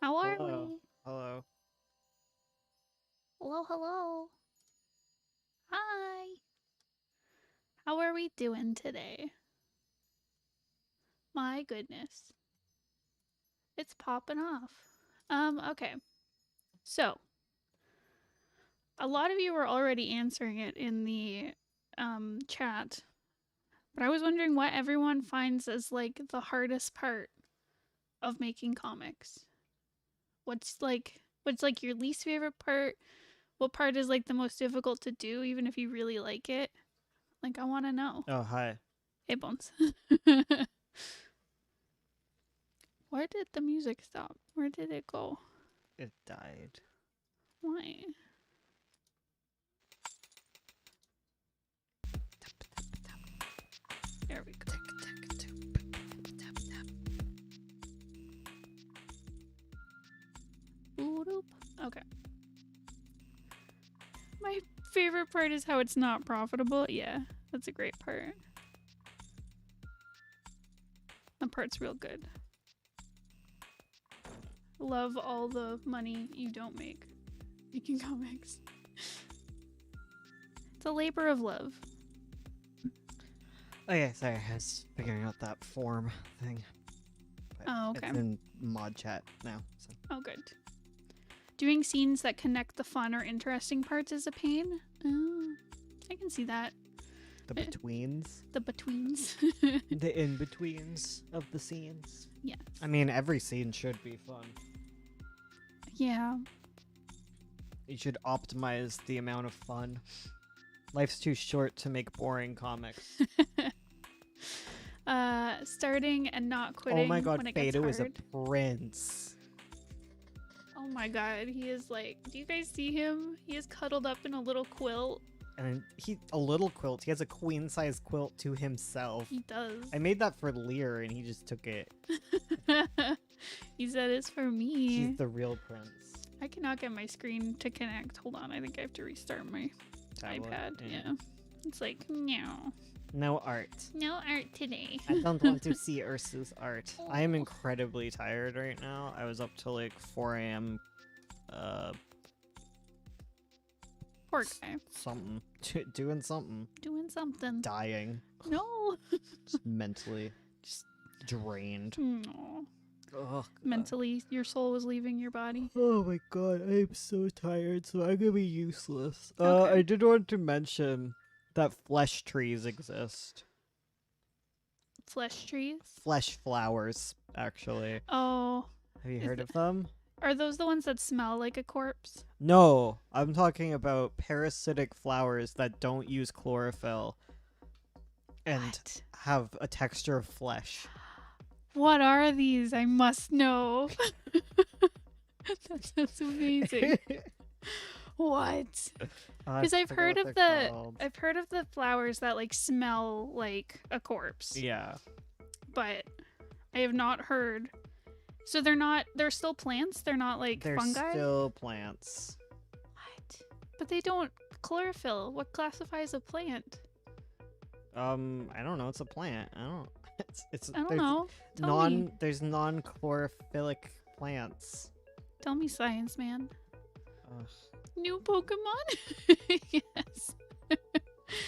How are Hello. we? Hello. Hello, hello. Hi. How are we doing today? My goodness. It's popping off. Okay. So, a lot of you were already answering it in the chat, but I was wondering what everyone finds as like the hardest part of making comics. What's like your least favorite part? What part is like the most difficult to do even if you really like it? Like I want to know. Oh, hi. Hey Bones. Where did the music stop? Where did it go? It died. Why? There we go. Boop. Okay. My favorite part is how it's not profitable. Yeah, that's a great part. That part's real good. Love all the money you don't make making comics. It's a labor of love. Okay, sorry. I was figuring out that form thing. But Oh, okay. It's in mod chat now. So. Oh, good. Doing scenes that connect the fun or interesting parts is a pain. I can see that. The betweens. The betweens. The in-betweens of the scenes. Yes. I mean, every scene should be fun. Yeah. You should optimize the amount of fun. Life's too short to make boring comics. Starting and not quitting. Oh my god, when it gets Fado is a hard. prince. Oh my god, he is like. Do you guys see him? He is cuddled up in a little quilt. And a little quilt. He has a queen-size quilt to himself. He does. I made that for Lear, and he just took it. He said it's for me. He's the real prince. I cannot get my screen to connect. Hold on, I think I have to restart my Tablet. iPad. Yeah. It's like, no. No art. No art today. I don't want to see Ursu's art. I am incredibly tired right now. I was up till like 4 a.m. Poor guy. Something. Doing something. Doing something. Dying. No. Just mentally. Just drained. No. Ugh. Mentally, your soul was leaving your body. Oh my god, I am so tired, so I'm gonna be useless. Okay. I did want to mention that flesh trees exist. Flesh trees? Flesh flowers, actually. Oh. Have you Is heard th- of them? Are those the ones that smell like a corpse? No, I'm talking about parasitic flowers that don't use chlorophyll and What? have a texture of flesh. What are these? I must know. That's amazing. What? Because I've heard of the flowers that like smell like a corpse, Yeah. but I have not heard. So they're still plants. They're not like They're fungi. still plants. What? But they don't chlorophyll. What classifies a plant? I don't know. It's a plant. I don't. It's I don't there's know. Tell me. There's non-chlorophyllic plants. Tell me, science man. Ugh. New Pokemon? Yes.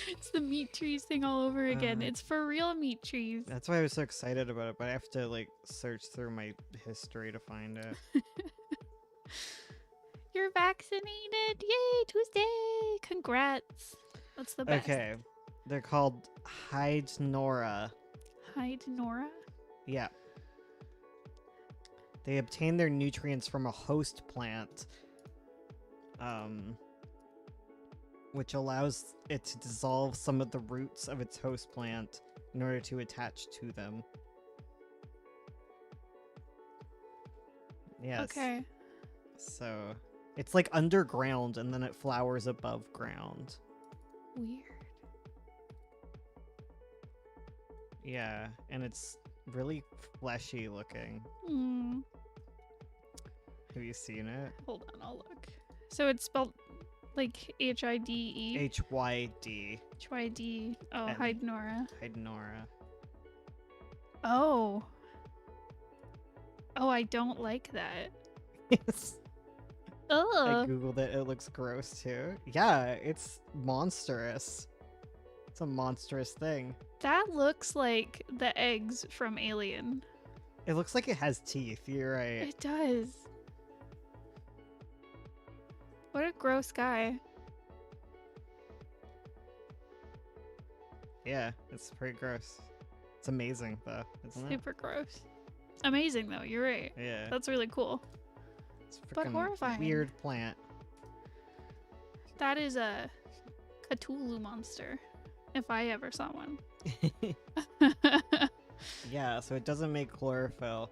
It's the meat trees thing all over again. It's for real meat trees. That's why I was so excited about it, but I have to like search through my history to find it. You're vaccinated. Yay, Tuesday. Congrats. That's the best. Okay. They're called Hydnora. Hydnora? Yeah. They obtain their nutrients from a host plant, which allows it to dissolve some of the roots of its host plant in order to attach to them. Yes. Okay. So it's like underground and then it flowers above ground. Weird. Yeah, and it's really fleshy looking. Hmm. Have you seen it? Hold on, I'll look. So it's spelled like Hide. Hyd. Hyd. Oh, And- Hydnora. Hydnora. Oh. Oh, I don't like that. I Ugh. googled it. It looks gross too. Yeah, it's monstrous. It's a monstrous thing. That looks like the eggs from Alien. It looks like it has teeth. You're right. It does. What a gross guy. Yeah, it's pretty gross. It's amazing though, isn't it? Super gross. Amazing though, you're right. Yeah. That's really cool. It's but freaking horrifying. weird plant. That is a Cthulhu monster, if I ever saw one. Yeah, so it doesn't make chlorophyll.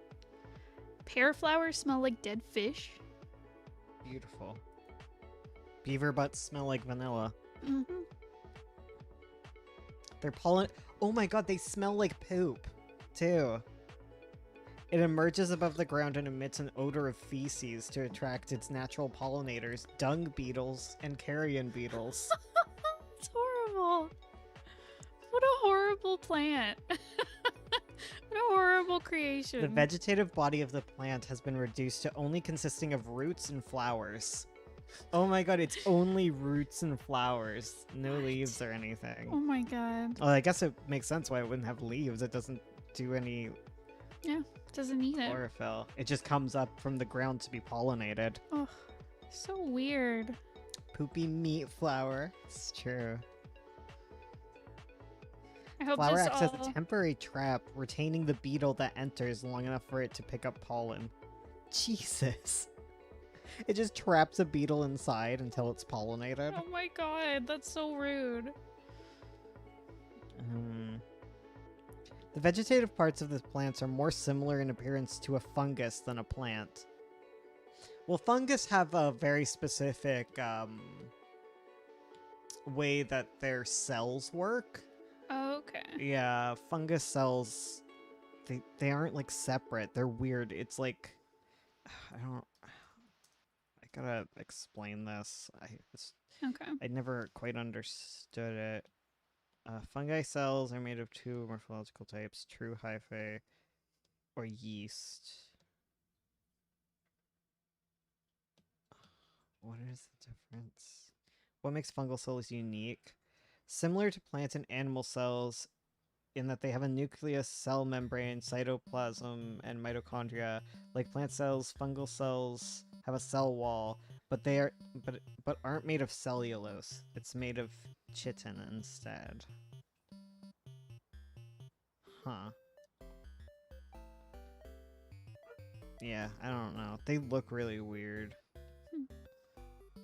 Pear flowers smell like dead fish. Beautiful. Beaver butts smell like vanilla. Mm-hmm. They're pollen. Oh my god, they smell like poop, too. It emerges above the ground and emits an odor of feces to attract its natural pollinators, dung beetles and carrion beetles. It's horrible. What a horrible plant. What a horrible creation. The vegetative body of the plant has been reduced to only consisting of roots and flowers. Oh my god, it's only roots and flowers. No What? leaves or anything. Oh my god. Well, I guess it makes sense why it wouldn't have leaves. It doesn't do any Doesn't need it. chlorophyll. It just comes up from the ground to be pollinated. Oh, so weird. Poopy meat flower. It's true. I hope Flower this acts as all... a temporary trap, retaining the beetle that enters long enough for it to pick up pollen. Jesus. It just traps a beetle inside until it's pollinated. Oh my god, that's so rude. The vegetative parts of the plants are more similar in appearance to a fungus than a plant. Well, fungus have a very specific way that their cells work. Okay. Yeah, fungus cells, they aren't like separate. They're weird. It's like, I gotta explain this. Okay. I never quite understood it. Fungi cells are made of two morphological types, true hyphae or yeast. What is the difference? What makes fungal cells unique? Similar to plant and animal cells in that they have a nucleus, cell membrane, cytoplasm, and mitochondria. Like plant cells, fungal cells have a cell wall, but but aren't made of cellulose. It's made of chitin instead. Huh. Yeah, I don't know. They look really weird.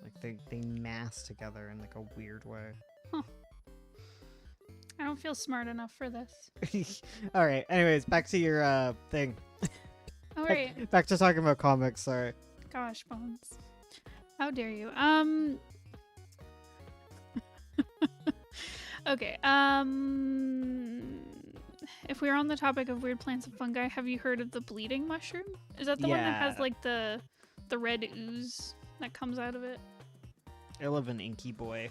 Like they mass together in like a weird way. I don't feel smart enough for this. All right. Anyways, back to your thing. All right. Back to talking about comics. Sorry. Gosh, Bones. How dare you? Okay. If we're on the topic of weird plants and fungi, have you heard of the bleeding mushroom? Is that the one that has Yeah. like the red ooze that comes out of it? I love an inky boy.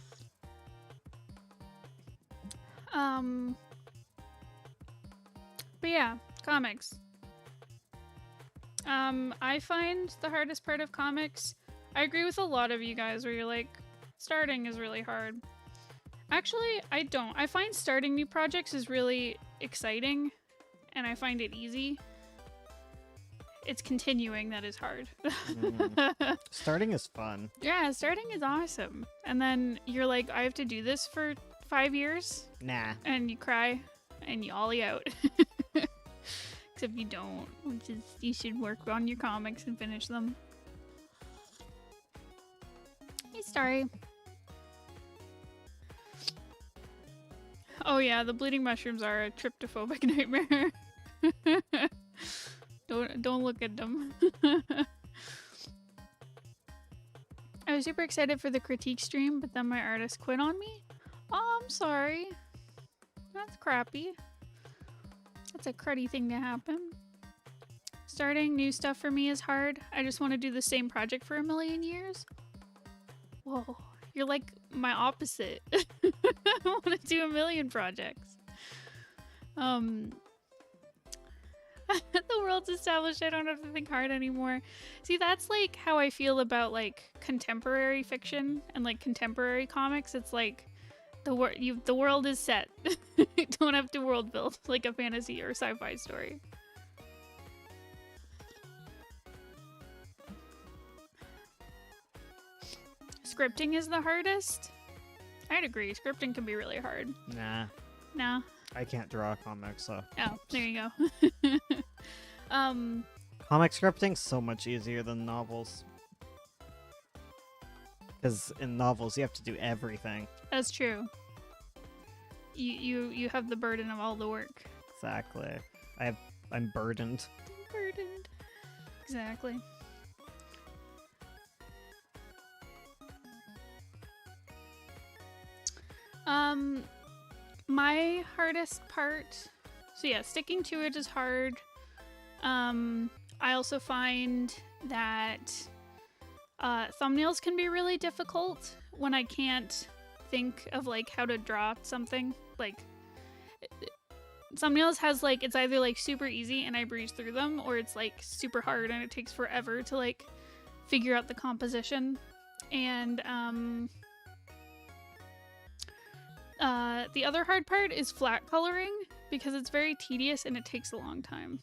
But yeah, comics. I find the hardest part of comics, I agree with a lot of you guys where you're like, starting is really hard. Actually, I don't. I find starting new projects is really exciting, and I find it easy. It's continuing that is hard. Starting is fun. Yeah, starting is awesome. And then you're like, I have to do this for 5 years, Nah. and you cry, and you ollie out. Except you don't, which is, you should work on your comics and finish them. Hey, Starry. Oh yeah, the bleeding mushrooms are a tryptophobic nightmare. Don't look at them. I was super excited for the critique stream, but then my artist quit on me. Oh, I'm sorry. That's crappy. That's a cruddy thing to happen. Starting new stuff for me is hard. I just want to do the same project for a million years. Whoa, you're like my opposite. I want to do a million projects. I The world's established. I don't have to think hard anymore. See, that's like how I feel about like contemporary fiction and like contemporary comics. It's like the world is set. You don't have to world build like a fantasy or sci-fi story. Scripting is the hardest. I'd agree. Scripting can be really hard. Nah, No. I can't draw comics, so. Oh, there you go. Comic scripting's so much easier than novels. Because in novels, you have to do everything. That's true. You have the burden of all the work. Exactly. I'm burdened. Burdened. Exactly. My hardest part. So yeah, sticking to it is hard. I also find that thumbnails can be really difficult when I can't think of like how to draw something. Like thumbnails has like it's either like super easy and I breeze through them, or it's like super hard and it takes forever to like figure out the composition. And the other hard part is flat coloring because it's very tedious and it takes a long time.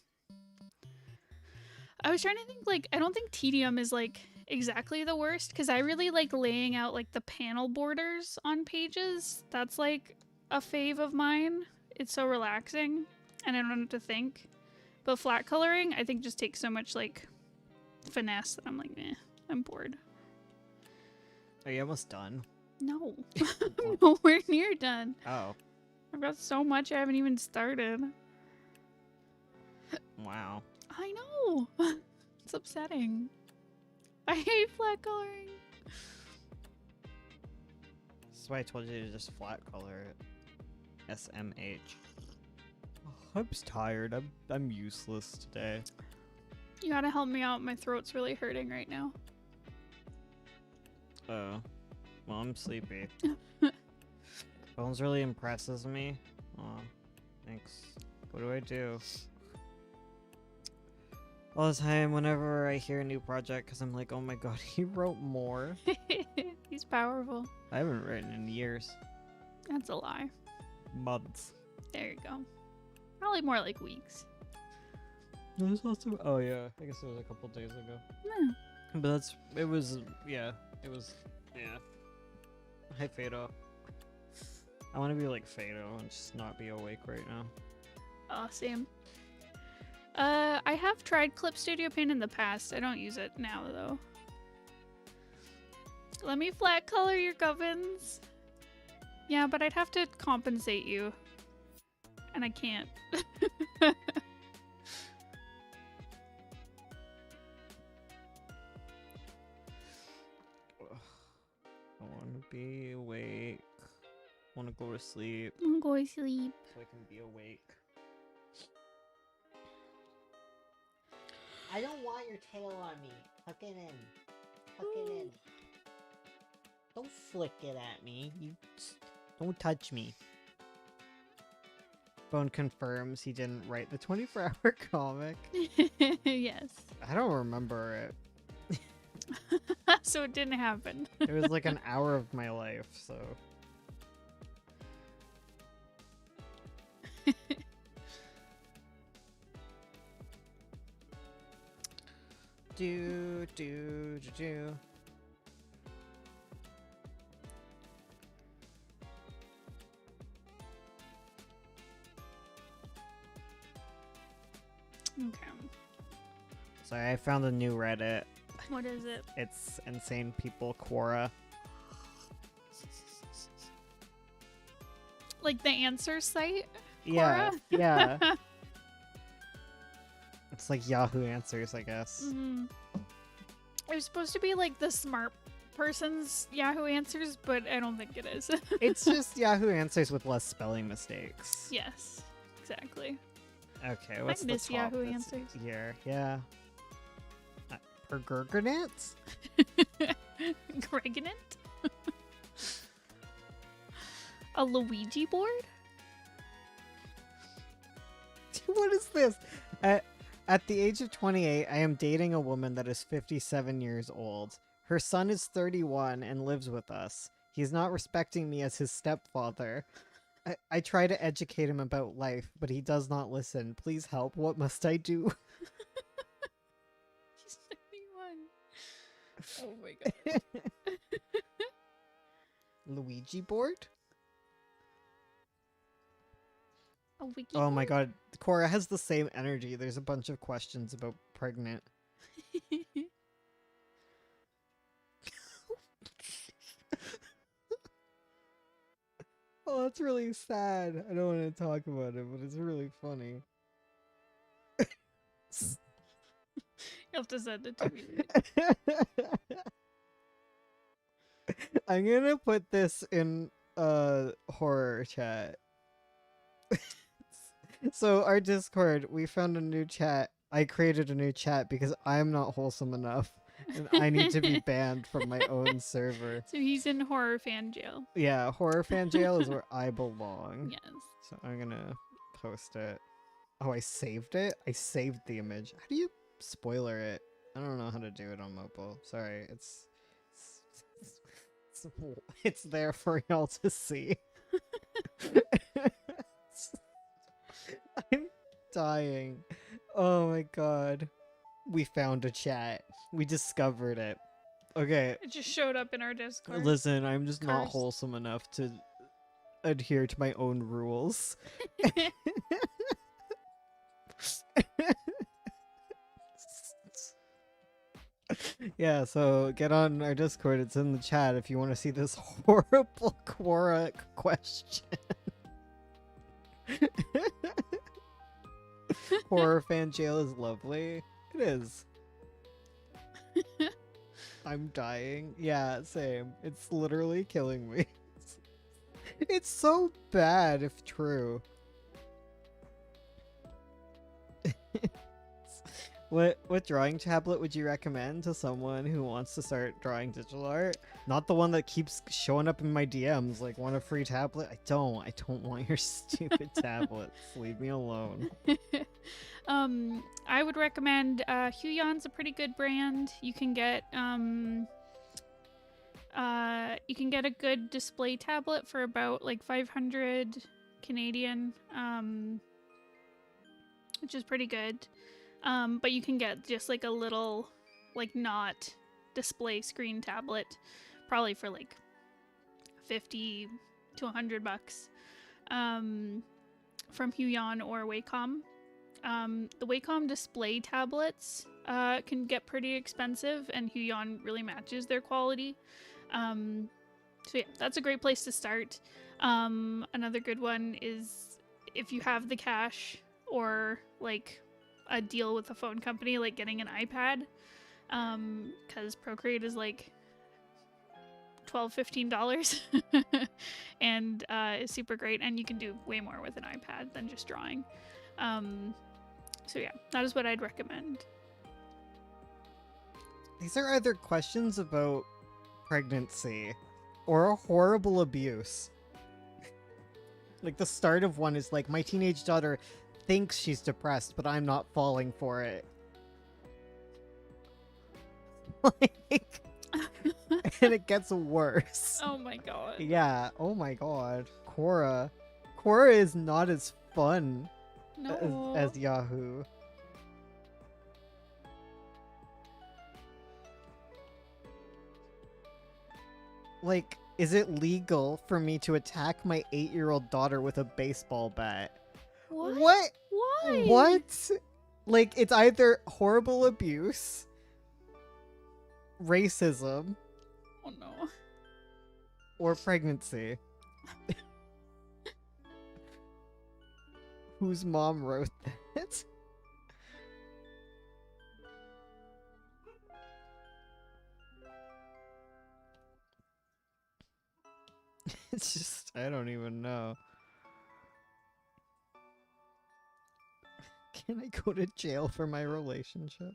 I was trying to think, like, I don't think tedium is like exactly the worst because I really like laying out like the panel borders on pages. That's like a fave of mine. It's so relaxing and I don't have to think. But flat coloring I think just takes so much like finesse that I'm like, I'm bored. Are you almost done? No. I'm nowhere near done. Oh. I've got so much I haven't even started. Wow. I know. It's upsetting. I hate flat coloring. That's why I told you to just flat color it. SMH. I'm tired. I'm useless today. You gotta help me out. My throat's really hurting right now. Oh. Well, I'm sleepy. Bones really impresses me. Aw, thanks. What do I do? All the time, whenever I hear a new project, because I'm like, oh my god, he wrote more. He's powerful. I haven't written in years. That's a lie. Months. There you go. Probably more like weeks. There's also, oh yeah, I guess it was a couple days ago. Yeah. But it was, yeah. Hi, Fado. I want to be like Fado and just not be awake right now. Oh, same. I have tried Clip Studio Paint in the past. I don't use it now, though. Let me flat color your gubbins. Yeah, but I'd have to compensate you. And I can't. I want to be awake. I want to go to sleep I'm going to sleep. so I can be awake. I don't want your tail on me. Tuck it in. Tuck it in. Don't flick it at me. You Don't touch me. Bone confirms he didn't write the 24-hour comic. Yes. I don't remember it. So it didn't happen. It was like an hour of my life, so. do. Okay. Sorry, I found a new Reddit. What is it? It's Insane People Quora. Like the answer site? Yeah, Quora? yeah. It's like Yahoo Answers, I guess. Mm-hmm. It was supposed to be like the smart person's Yahoo Answers, but I don't think it is. It's just Yahoo Answers with less spelling mistakes. Yes, exactly. Okay, what's the miss top Yahoo that's Answers. here? Yeah. Pergurgernants? Gregnant? A Luigi board? What is this? At the age of 28, I am dating a woman that is 57 years old. Her son is 31 and lives with us. He's not respecting me as his stepfather. I try to educate him about life, but he does not listen. Please help. What must I do? He's 31. Oh my god. Luigi board? A wiki Oh my board? god. Cora has the same energy. There's a bunch of questions about pregnant. Oh, that's really sad. I don't want to talk about it, but it's really funny. You'll have to send it to me. I'm gonna put this in horror chat. So our Discord, we found a new chat. I created a new chat because I'm not wholesome enough and I need to be banned from my own server. So he's in horror fan jail. Yeah, horror fan jail is where I belong. Yes. So I'm gonna post it. Oh, I saved it? I saved the image. How do you spoiler it? I don't know how to do it on mobile. Sorry, it's there for y'all to see. I'm dying. Oh my god. We found a chat. We discovered it. Okay, It just showed up in our Discord. listen, I'm just not Cursed. wholesome enough to adhere to my own rules. Yeah, so get on our Discord. It's in the chat if you want to see this horrible Quora question. Horror fan jail is lovely. It is. I'm dying. Yeah, same. It's literally killing me. It's so bad if true. What drawing tablet would you recommend to someone who wants to start drawing digital art? Not the one that keeps showing up in my DMs like want a free tablet? I don't want your stupid tablets. Leave me alone. I would recommend Huion's a pretty good brand. You can get a good display tablet for about like 500 Canadian, which is pretty good. But you can get just like a little, like not display screen tablet, probably for like 50 to $100, from Huion or Wacom. The Wacom display tablets can get pretty expensive, and Huion really matches their quality. So yeah, that's a great place to start. Another good one is if you have the cash or like a deal with a phone company, like getting an iPad, because Procreate is like $12-15 and is super great, and you can do way more with an iPad than just drawing. So yeah, that is what I'd recommend. These are either questions about pregnancy or a horrible abuse. Like the start of one is like, my teenage daughter thinks she's depressed, but I'm not falling for it. Like, and it gets worse. Oh my god. Yeah, oh my god. Quora is not as fun No. as Yahoo. Like, is it legal for me to attack my 8-year-old daughter with a baseball bat? What? Why? What? Like, it's either horrible abuse, racism, Oh no. or pregnancy. Whose mom wrote that? It's just, I don't even know. Can I go to jail for my relationship?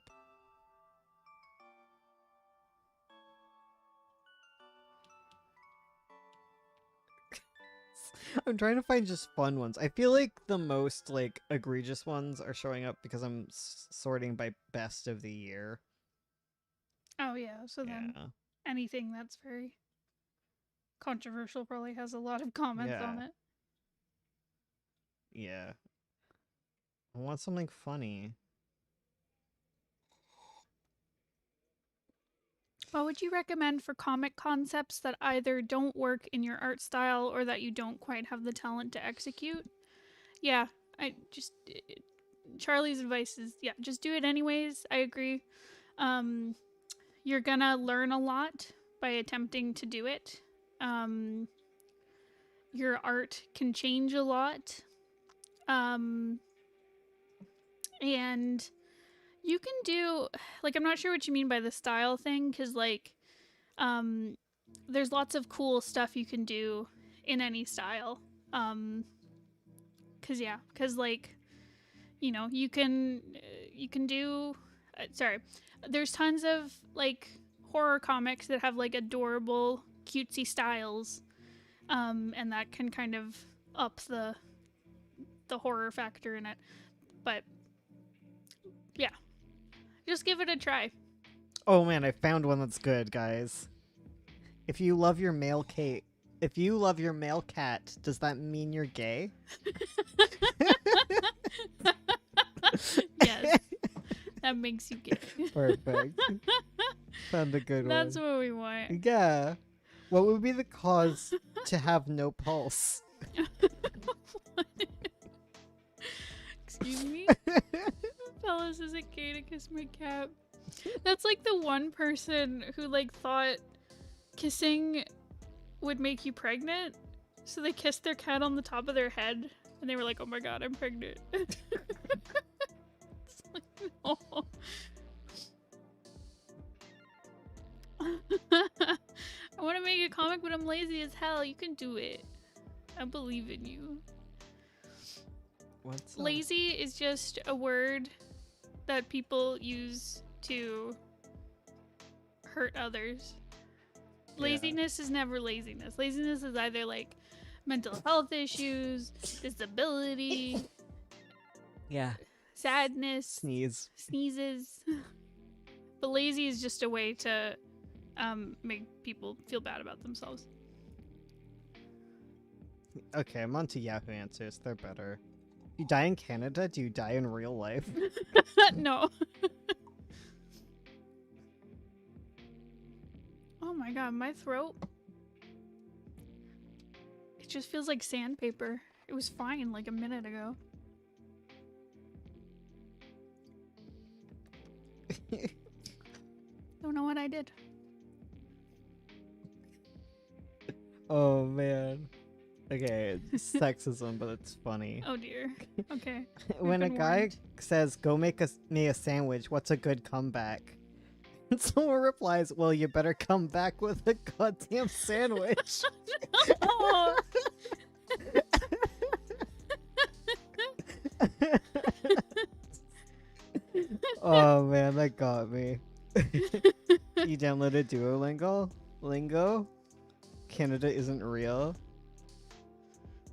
I'm trying to find just fun ones. I feel like the most like egregious ones are showing up because I'm sorting by best of the year. Oh yeah, so then Yeah. anything that's very controversial probably has a lot of comments on Yeah. it. Yeah. I want something funny. What would you recommend for comic concepts that either don't work in your art style or that you don't quite have the talent to execute? Yeah, I just Charlie's advice is yeah, just do it anyways. I agree. You're gonna learn a lot by attempting to do it. Your art can change a lot. And you can do like I'm not sure what you mean by the style thing cuz like there's lots of cool stuff you can do in any style. Cuz like you can do sorry. There's tons of like horror comics that have like adorable cutesy styles. And that can kind of up the horror factor in it. But yeah, just give it a try. Oh man, I found one that's good, guys. If you love your male cat, does that mean you're gay? Yes, that makes you gay. Perfect. Found a good That's one. what we want. Yeah. What would be the cause to have no pulse? Excuse me? Fellas, is it gay to kiss my cat? That's like the one person who like thought kissing would make you pregnant. So they kissed their cat on the top of their head and they were like, oh my god, I'm pregnant. It's like, no. I want to make a comic, but I'm lazy as hell. You can do it. I believe in you. What's Lazy is just a word that people use to hurt others. Laziness is never laziness. Laziness is either like mental health issues, disability, Yeah. sadness, Sneeze. sneezes. But lazy is just a way to make people feel bad about themselves. Okay, I'm on to Yahoo Answers. They're better. You die in Canada? Do you die in real life? No. Oh my god, my throat. It just feels like sandpaper. It was fine like a minute ago. Don't know what I did. Oh man. Okay, it's sexism, but it's funny. Oh dear. Okay. When a been guy warned. says, "Go make me a sandwich," what's a good comeback? And someone replies, "Well, you better come back with a goddamn sandwich." Oh. Oh man, that got me. You downloaded Duolingo? Lingo? Canada isn't real.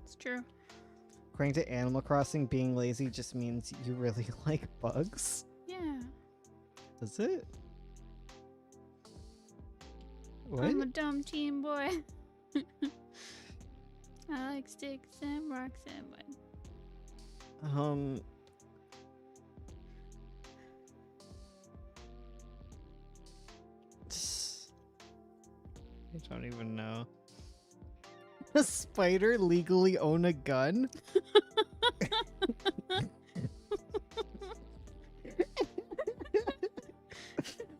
It's true. According to Animal Crossing, being lazy just means you really like bugs. Yeah. Does it? What? I'm a dumb teen boy. I like sticks and rocks and mud. I don't even know. A spider legally own a gun?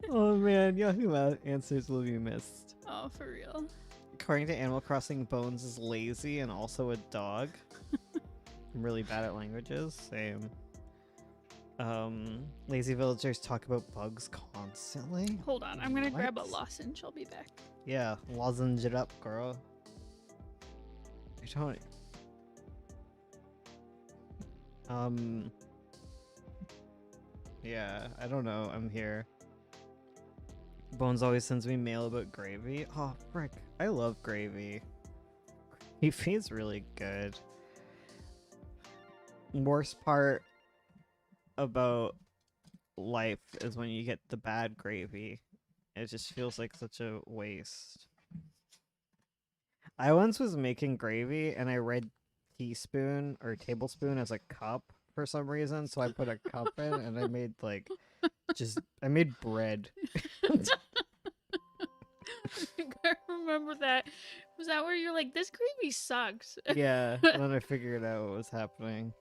Oh man, Yahoo Answers will be missed. Oh, for real. According to Animal Crossing, Bones is lazy and also a dog. I'm really bad at languages. Same. Lazy villagers talk about bugs constantly. Hold on, I'm gonna grab a What? lozenge. I'll be back. Yeah, lozenge it up, girl. I don't. Yeah, I don't know. I'm here. Bones always sends me mail about gravy. Oh, frick. I love gravy. Gravy really good. Worst part about life is when you get the bad gravy. It just feels like such a waste. I once was making gravy and I read teaspoon or tablespoon as a cup for some reason, so I put a cup in and I made I made bread. I remember that. Was that where you're like, this gravy sucks? Yeah, and then I figured out what was happening.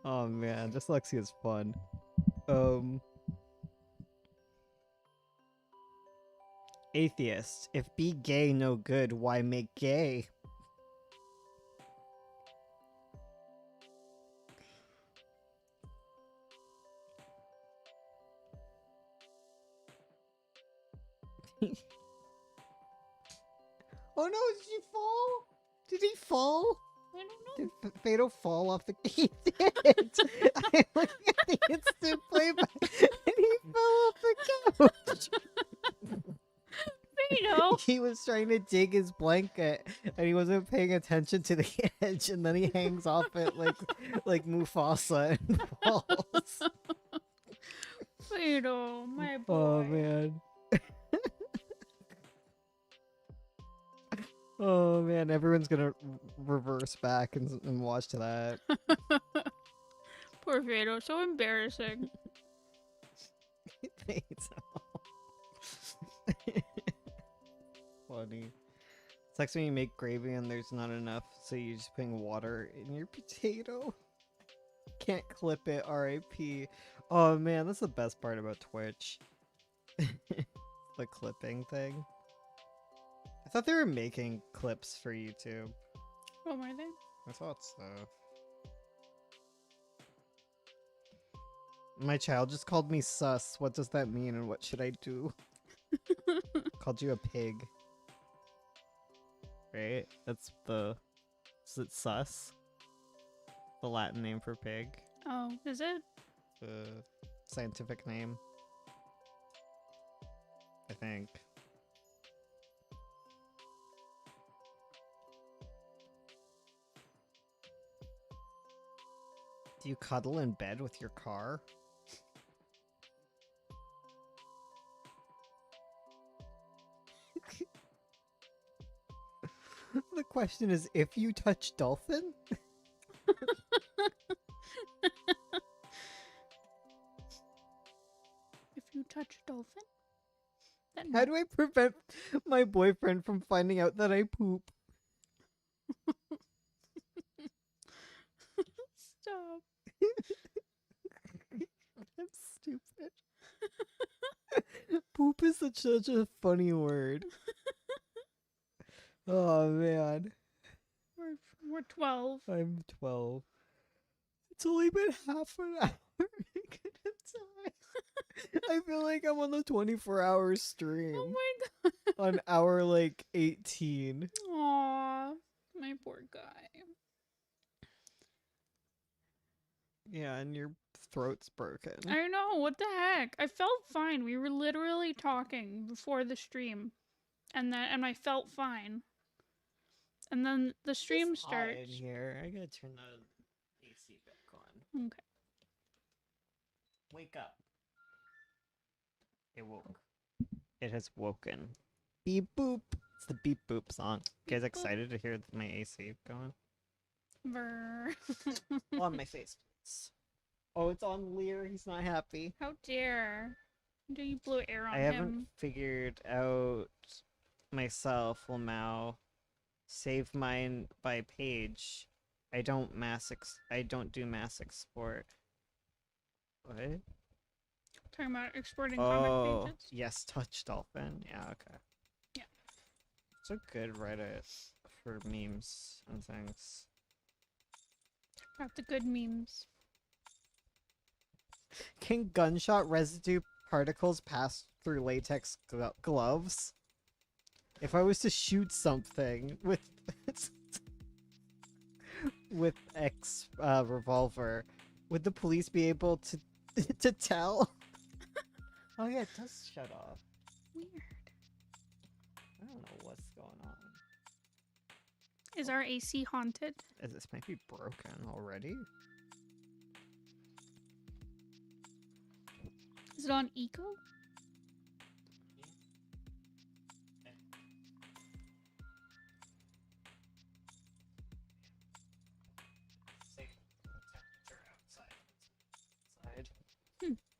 Oh man, dyslexia is fun. Atheist. If be gay no good, why make gay? Oh no, did he fall? Did he fall? I don't know. Did Fado fall off the He did! I looked at the instant playback and he fell off the couch! Fado! He was trying to dig his blanket and he wasn't paying attention to the edge and then he hangs off it like Mufasa and falls. Fado, my boy. Oh man. Oh man, everyone's gonna reverse back and watch that. Poor Fado, so embarrassing. It's funny. It's like when you make gravy and there's not enough, so you're just putting water in your potato. Can't clip it, RIP. Oh man, that's the best part about Twitch. The clipping thing. I thought they were making clips for YouTube. Oh, are they? I thought so. My child just called me sus. What does that mean and what should I do? Called you a pig. Right? That's the... Is it sus? The Latin name for pig. Oh, is it? The scientific name. I think. Do you cuddle in bed with your car? The question is, if you touch dolphin? If you touch a dolphin? Then How do I prevent my boyfriend from finding out that I poop? Stop. I'm stupid. Poop is such a funny word. Oh man. We're 12. I'm 12. It's only been half an hour. I'm gonna die. I feel like I'm on the 24-hour stream. Oh my god. On hour like 18. Aw, my poor guy. Yeah, and your throat's broken. I know, what the heck? I felt fine. We were literally talking before the stream. And I felt fine. And then the stream It's hot in starts. here. I gotta turn the AC back on. Okay. Wake up. It woke. It has woken. Beep boop. It's the beep boop song. You guys Beep boop. excited to hear my AC going? Brr. On my face. Oh, it's on Lear. He's not happy. How dare. Do you blew air on I him? haven't figured out myself, Lamau. Save mine by page. I don't do mass export. What? Talking about exporting comic Oh, pages? yes, touch dolphin. Yeah, okay. Yeah. It's a good Reddit for memes and things. Got the good memes. Can gunshot residue particles pass through latex gloves? If I was to shoot something with with X revolver, would the police be able to to tell? Oh yeah, it does shut off. Weird. I don't know what's Is our AC haunted? This might be broken already. Is it on eco?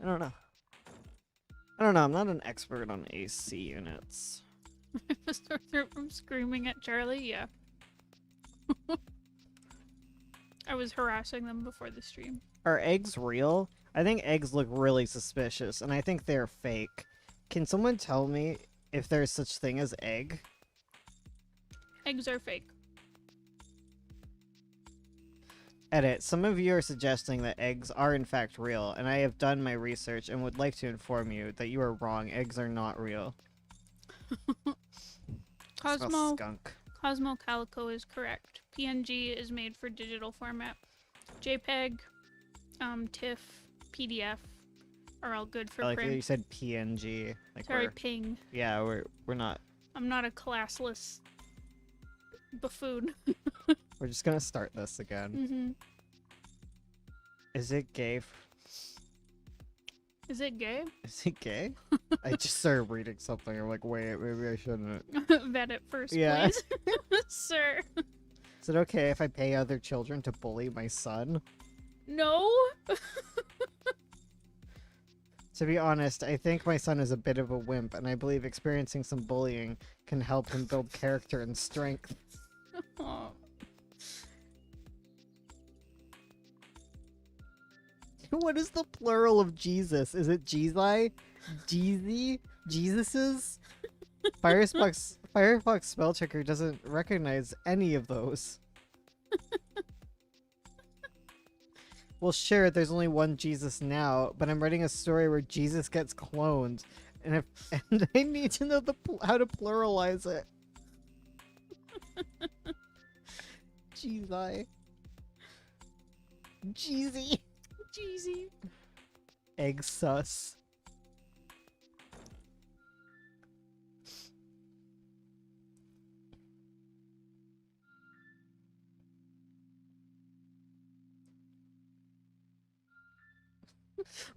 I don't know. I don't know. I'm not an expert on AC units. A sore throat from screaming at Charlie? Yeah. I was harassing them before the stream. Are eggs real? I think eggs look really suspicious, and I think they're fake. Can someone tell me if there's such thing as egg? Eggs are fake. Edit. Some of you are suggesting that eggs are in fact real, and I have done my research and would like to inform you that you are wrong. Eggs are not real. Smell skunk. Cosmo Calico is correct. PNG is made for digital format. JPEG, TIFF, PDF are all good for I like that print. you said PNG. Like Sorry, ping. yeah, we're not. I'm not a classless buffoon. We're just gonna start this again. Mm-hmm. Is it gay? Is it gay? Is it gay? I just started reading something. I'm like, wait, maybe I shouldn't. Vet it first, Yeah. please. Sir. Is it okay if I pay other children to bully my son? No? To be honest, I think my son is a bit of a wimp, and I believe experiencing some bullying can help him build character and strength. Aw. What is the plural of Jesus? Is it Jezi? Jeezy? Jesuses? Firefox spell checker doesn't recognize any of those. Well, sure, there's only one Jesus now, but I'm writing a story where Jesus gets cloned, and I need to know how to pluralize it. Jeezi. Jeezy. Jeezy. Egg sus.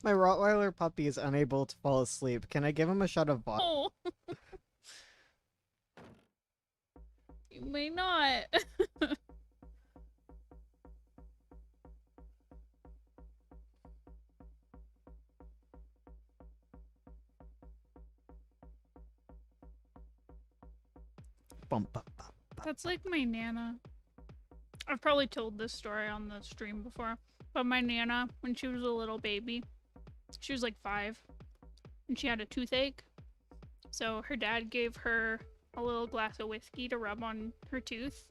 My Rottweiler puppy is unable to fall asleep. Can I give him a shot of vodka? Oh. You may not. Bum, bum, bum. That's like my Nana. I've probably told this story on the stream before, but my Nana, when she was a little baby, she was like 5, and she had a toothache. So her dad gave her a little glass of whiskey to rub on her tooth,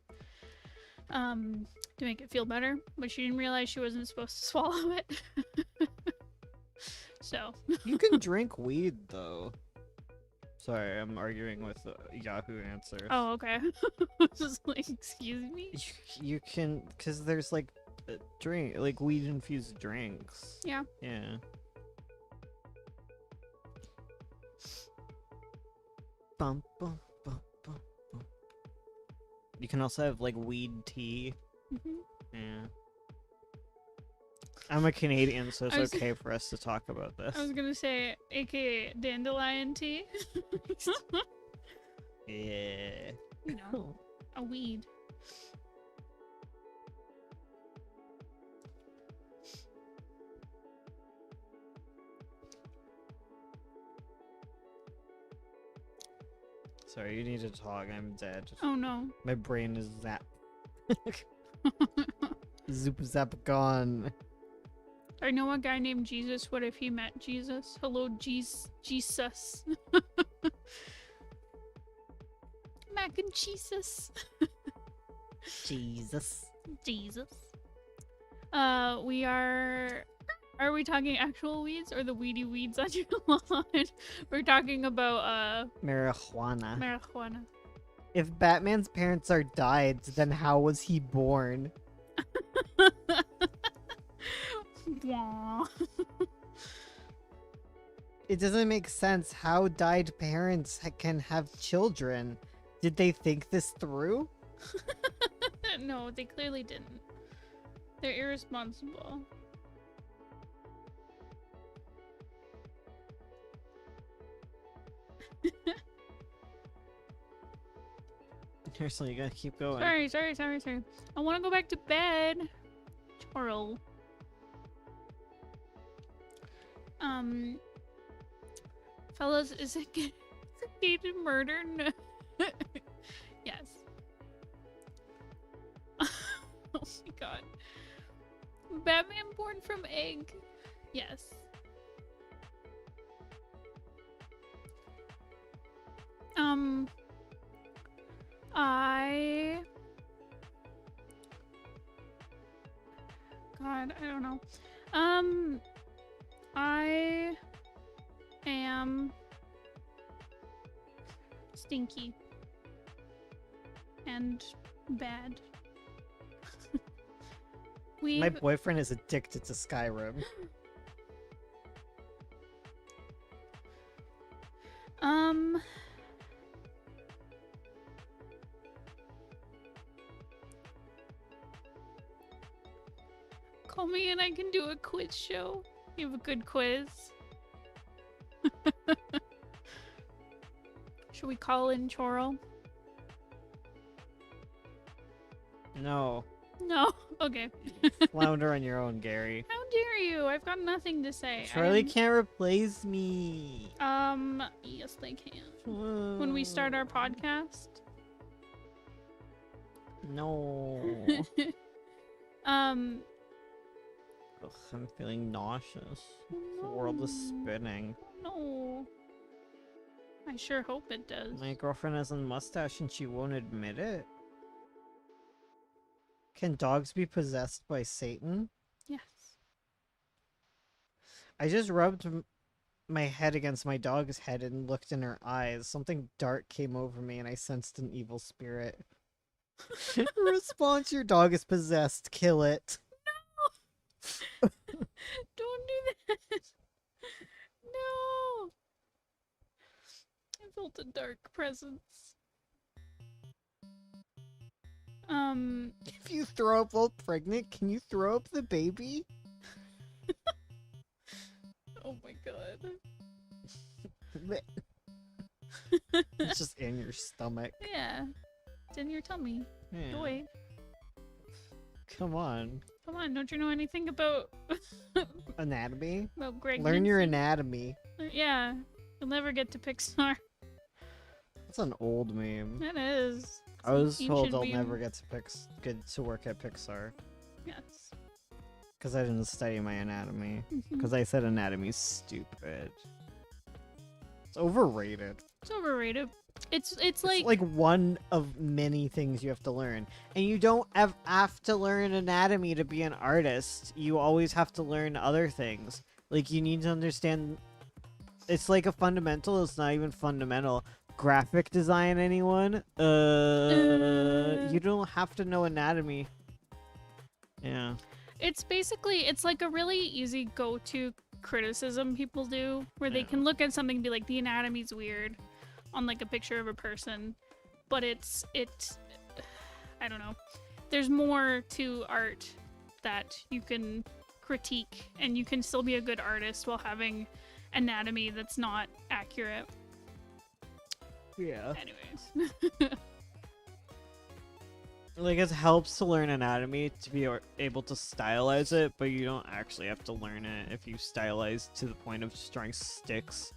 to make it feel better, but she didn't realize she wasn't supposed to swallow it. So. You can drink weed, though. Sorry, I'm arguing with Yahoo Answers. Oh, okay. I was just like, excuse me? You can, because there's like like weed infused drinks. Yeah. Yeah. Bum, bum, bum, bum, bum. You can also have like weed tea. Hmm. Yeah. I'm a Canadian, so I was- it's okay for us to talk about this. I was gonna say, aka dandelion tea. Yeah. You know, a weed. Sorry, you need to talk. I'm dead. Oh no. My brain is zap. Zoop zap gone. I know a guy named Jesus. What if he met Jesus? Hello, Jesus. Mac and Jesus. Jesus. Jesus. We are. Are we talking actual weeds or the weedy weeds on your lawn? We're talking about Marijuana. marijuana. If Batman's parents are died, then how was he born? Wah. It doesn't make sense how died parents can have children. Did they think this through? No, they clearly didn't. They're irresponsible. Seriously, you gotta keep going. Sorry. I want to go back to bed. Chorl. Fellas, is it gated murder? No. Yes. Oh my god. Batman born from egg. Yes. God, I don't know. I am stinky and bad. My boyfriend is addicted to Skyrim. Call me and I can do a quiz show. You have a good quiz. Should we call in Chorl? No. No? Okay. Flounder on your own, Gary. How dare you? I've got nothing to say. Charlie can't replace me. Yes they can. When we start our podcast. No. Ugh, I'm feeling nauseous. The world is spinning. No. I sure hope it does. My girlfriend has a mustache and she won't admit it. Can dogs be possessed by Satan? Yes. I just rubbed my head against my dog's head and looked in her eyes. Something dark came over me and I sensed an evil spirit. Response, your dog is possessed. Kill it. No! Don't do that! No! I felt a dark presence. If you throw up while pregnant, can you throw up the baby? Oh my god. It's just in your stomach. Yeah. It's in your tummy. Yeah. Joy. Come on. Come on, don't you know anything about Anatomy? about Greg? Learn your anatomy. Yeah. You'll never get to Pixar. That's an old meme. That is. I was told ancient I'll meme. never get to work at Pixar. Yes. Because I didn't study my anatomy. Mhm. Because I said anatomy's stupid. It's overrated. It's overrated. It's It's like like one of many things you have to learn. And you don't have to learn anatomy to be an artist. You always have to learn other things. Like, you need to understand... It's like a fundamental. It's not even fundamental. Graphic design, anyone? You don't have to know anatomy. Yeah. it's basically it's like a really easy go-to criticism people do where they Yeah. can look at something and be like the anatomy's weird on like a picture of a person, but it's I don't know. There's more to art that you can critique and you can still be a good artist while having anatomy that's not accurate. Yeah. Anyways. Like, it helps to learn anatomy to be able to stylize it, but you don't actually have to learn it if you stylize to the point of just drawing sticks.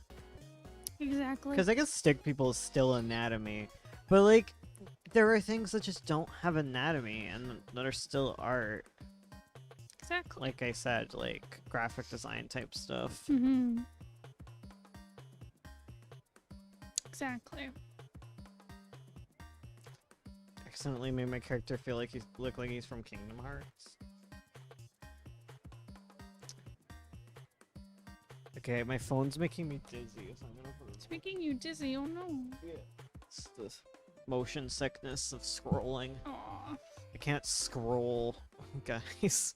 Exactly. Because I guess stick people is still anatomy. But, like, there are things that just don't have anatomy and that are still art. Exactly. Like I said, like, graphic design type stuff. Mm-hmm. Exactly. Accidentally made my character feel like he look like he's from Kingdom Hearts. Okay, my phone's making me dizzy, so I'm gonna put it. It's making you dizzy. Oh no. Yeah. It's the motion sickness of scrolling. Aw. I can't scroll, guys.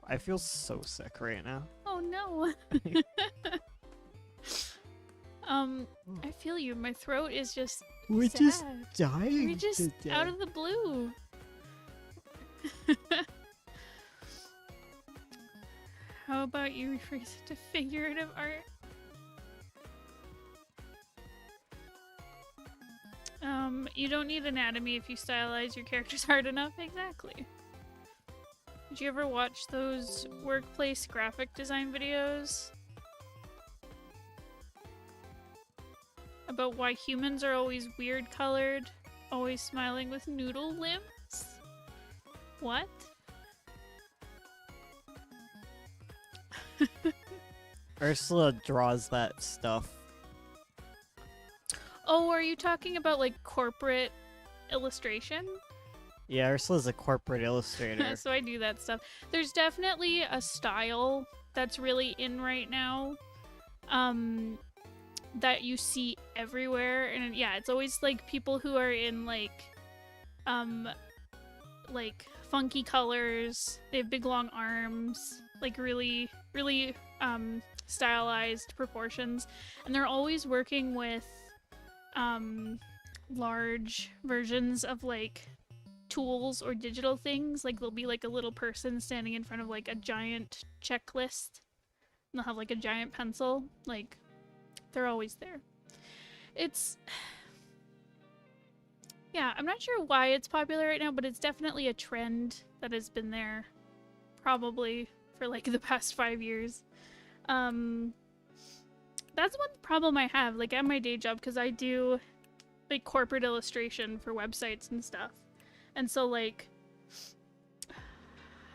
I feel so sick right now. Oh no. I feel you. My throat is just We're just Sad. dying We're just to death. out of the blue. How about you rephrase it to figurative art? You don't need anatomy if you stylize your characters hard enough. Exactly. Did you ever watch those workplace graphic design videos? About why humans are always weird colored, always smiling with noodle limbs? What? Ursula draws that stuff. Oh, are you talking about like corporate illustration? Yeah, Ursula's a corporate illustrator. So I do that stuff. There's definitely a style that's really in right now. That you see everywhere, and yeah, it's always like people who are in like funky colors. They have big long arms, like really stylized proportions, and they're always working with large versions of like tools or digital things. Like there'll be like a little person standing in front of like a giant checklist, and they'll have like a giant pencil. Like they're always there. It's yeah, I'm not sure why it's popular right now, but it's definitely a trend that has been there probably for like the past 5 years. That's one problem I have, like at my day job, because I do like corporate illustration for websites and stuff. And so like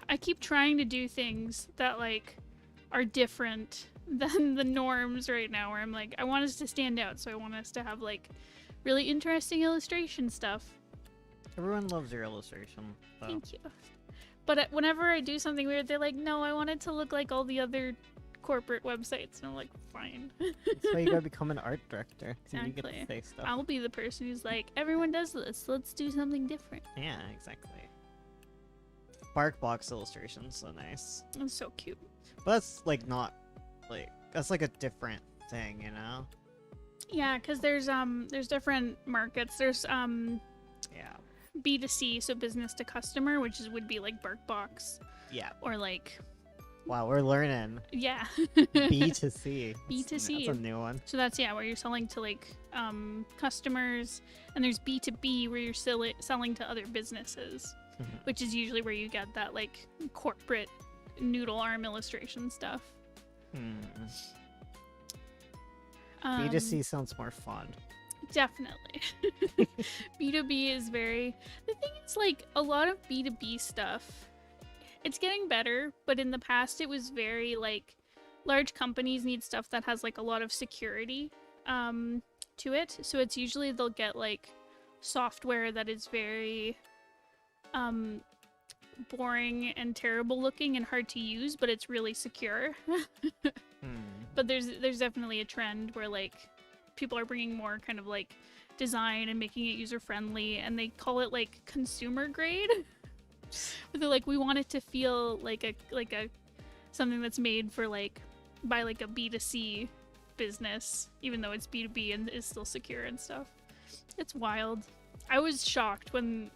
I keep trying to do things that like are different than the norms right now, where I'm like, I want us to stand out, so I want us to have like really interesting illustration stuff. Everyone loves your illustration. So. Thank you. But whenever I do something weird, they're like, no, I want it to look like all the other corporate websites. And I'm like, fine. That's why you gotta become an art director. So you get Exactly. to say stuff. I'll be the person who's like, everyone does this, let's do something different. Yeah, exactly. Barkbox illustration's so nice. It's so cute. But that's like not like that's like a different thing, you know? Yeah, because there's different markets. There's Yeah. B2C, so business to customer, which would be like Barkbox, Yeah. or like, Wow, we're learning. yeah. B2C. B2C. That's a new one. So that's, yeah, where you're selling to like customers, and there's B2B where you're selling to other businesses, Mhm. which is usually where you get that like corporate noodle arm illustration stuff. B2C sounds more fun. Definitely. B2B is very... The thing is, like, a lot of B2B stuff, it's getting better, but in the past it was very, like, large companies need stuff that has, like, a lot of security to it. So it's usually they'll get, like, software that is very boring and terrible looking and hard to use, but it's really secure. But there's definitely a trend where, like, people are bringing more kind of like design and making it user friendly, and they call it like consumer grade. But they're like, we want it to feel like a something that's made for like by like a B2C business, even though it's B2B and is still secure and stuff. It's wild. I was shocked when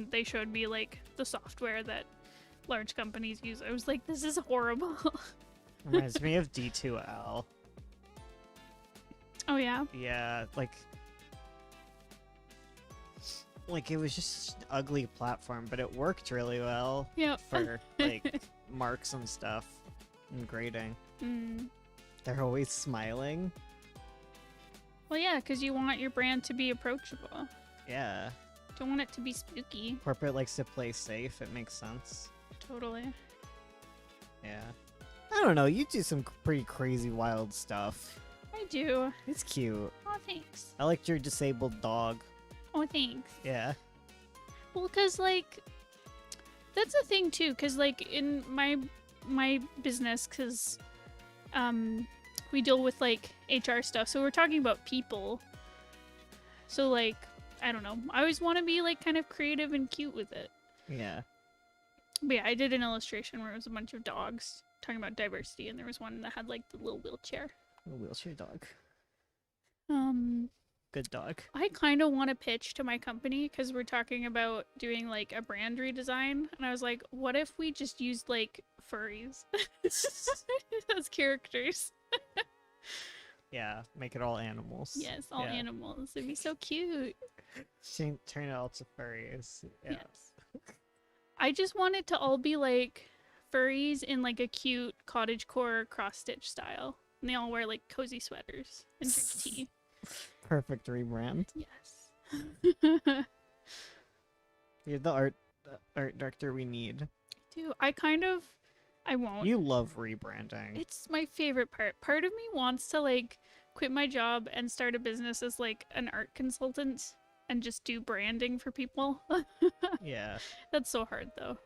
they showed me like the software that large companies use. I was like, this is horrible. Reminds me of D2L. Oh yeah. Yeah, like it was just an ugly platform, but it worked really well Yep. for like marks and stuff and grading. They're always smiling. Well, yeah, because you want your brand to be approachable. Yeah. Don't want it to be spooky. Corporate likes to play safe. It makes sense. Totally. Yeah. I don't know. You do some pretty crazy, wild stuff. I do. It's cute. Oh, thanks. I liked your disabled dog. Oh, thanks. Yeah. Well, because, like, that's the thing, too, because, like, in my business, because we deal with, like, HR stuff, so we're talking about people. So, like, I don't know. I always want to be, like, kind of creative and cute with it. Yeah. But yeah, I did an illustration where it was a bunch of dogs talking about diversity, and there was one that had, like, the little wheelchair. A wheelchair dog. Good dog. I kind of want to pitch to my company because we're talking about doing like a brand redesign, and I was like, what if we just used like furries as characters? Yeah, make it all animals. Yes, all Yeah. animals. It'd be so cute. Turn it all to furries. Yeah. Yes. I just want it to all be like furries in like a cute cottagecore cross stitch style. And they all wear like cozy sweaters and drink tea. Perfect rebrand. Yes. You're the art director we need. Do I won't. You love rebranding. It's my favorite part. Part of me wants to like quit my job and start a business as like an art consultant and just do branding for people. Yeah. That's so hard though.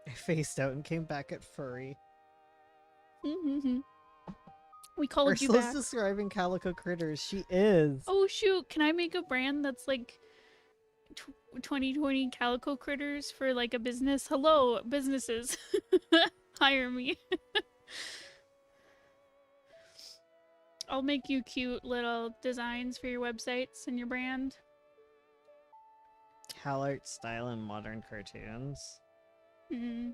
I phased out and came back at furry. We called you Ursula's back. describing Calico Critters. She is. Oh shoot, can I make a brand that's like 2020 Calico Critters for like a business? Hello, businesses. Hire me. I'll make you cute little designs for your websites and your brand. Cal art style and modern cartoons. Mm.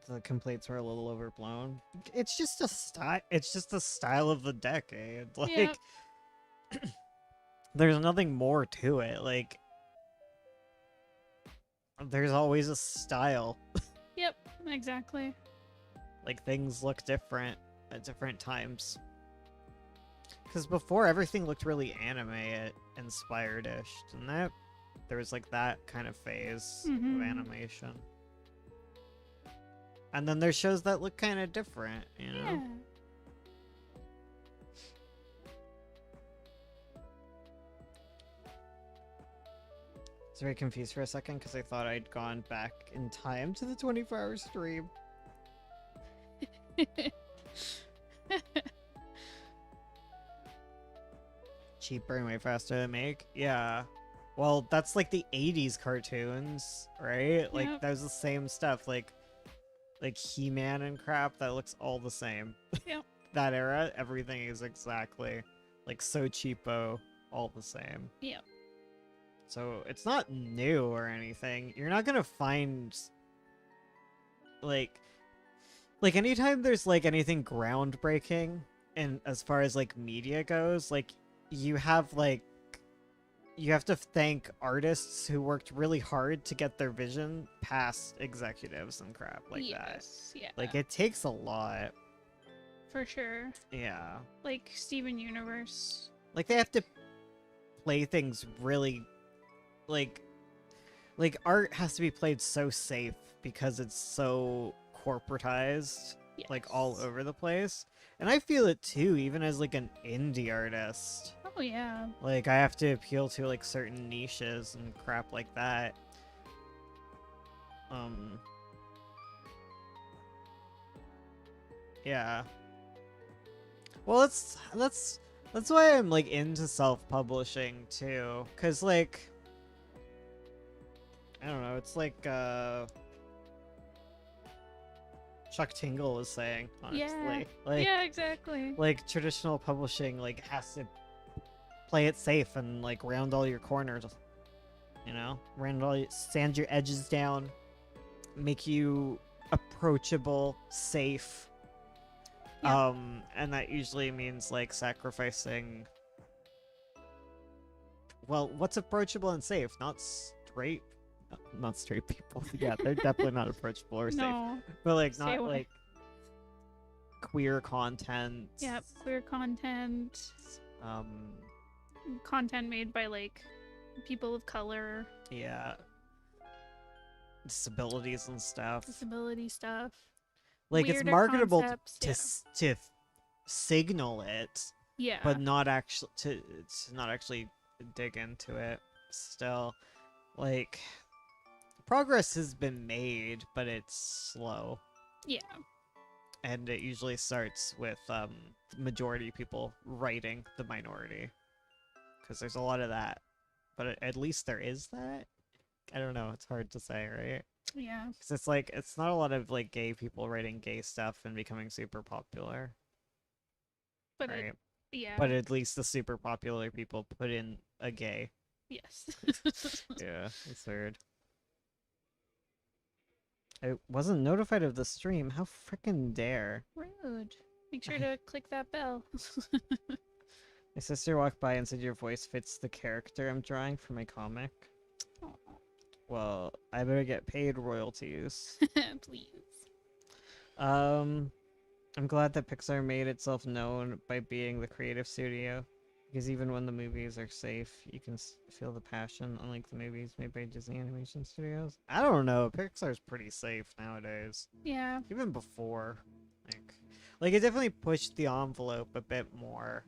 The complaints were a little overblown. It's just a style. It's just the style of the decade. Like, Yep. there's nothing more to it. Like, there's always a style. Yep, exactly. Like, things look different at different times. Because before, everything looked really anime inspired-ish, didn't it? There was like that kind of phase of Mhm. animation. And then there's shows that look kind of different, you know? Yeah. I was very confused for a second because I thought I'd gone back in time to the 24-hour stream. Cheaper and way faster to make? Yeah. Well, that's like the 80s cartoons, right? Like, Yep. that was the same stuff. Like He-Man and crap, that looks all the same. Yep. That era, everything is exactly, like, so cheapo, all the same. Yep. So it's not new or anything. You're not gonna find like anytime there's like anything groundbreaking and as far as like media goes, like you have to thank artists who worked really hard to get their vision past executives and crap like that. Yes, yeah. Like it takes a lot. For sure. Yeah. Like Steven Universe. Like they have to play things really like art has to be played so safe because it's so corporatized, like all Yes. over the place. And I feel it too, even as like an indie artist. Oh yeah. Like I have to appeal to like certain niches and crap like that. Yeah. Well, that's why I'm like into self-publishing too, cuz like I don't know, it's like Chuck Tingle was saying, honestly. Yeah. Like Yeah, exactly. like traditional publishing like has to play it safe and like round all your corners, you know, sand your edges down, make you approachable, safe. Yeah. And that usually means like sacrificing, well, what's approachable and safe? Not straight people. Yeah, they're definitely not approachable or safe. No. But like Stay not away. like queer content. Yep. Queer content. Um Content made by like people of color, yeah. Disabilities and stuff. disability stuff. Like it's Weirder marketable concepts, to yeah. to signal it, Yeah. but not actually to not actually dig into it. Still, like progress has been made, but it's slow, yeah. and it usually starts with majority people writing the minority, because there's a lot of that. But at least there is that. I don't know. It's hard to say, right? Yeah. Because it's like it's not a lot of like gay people writing gay stuff and becoming super popular. But right? Yeah. But at least the super popular people put in a gay. Yes. Yeah, it's weird. I wasn't notified of the stream. How frickin' dare. Rude. Make sure to click that bell. My sister walked by and said your voice fits the character I'm drawing for my comic. Aw. Well, I better get paid royalties. Please. I'm glad that Pixar made itself known by being the creative studio. Because even when the movies are safe, you can feel the passion, unlike the movies made by Disney Animation Studios. I don't know. Pixar's pretty safe nowadays. Yeah. Even before. Like it definitely pushed the envelope a bit more.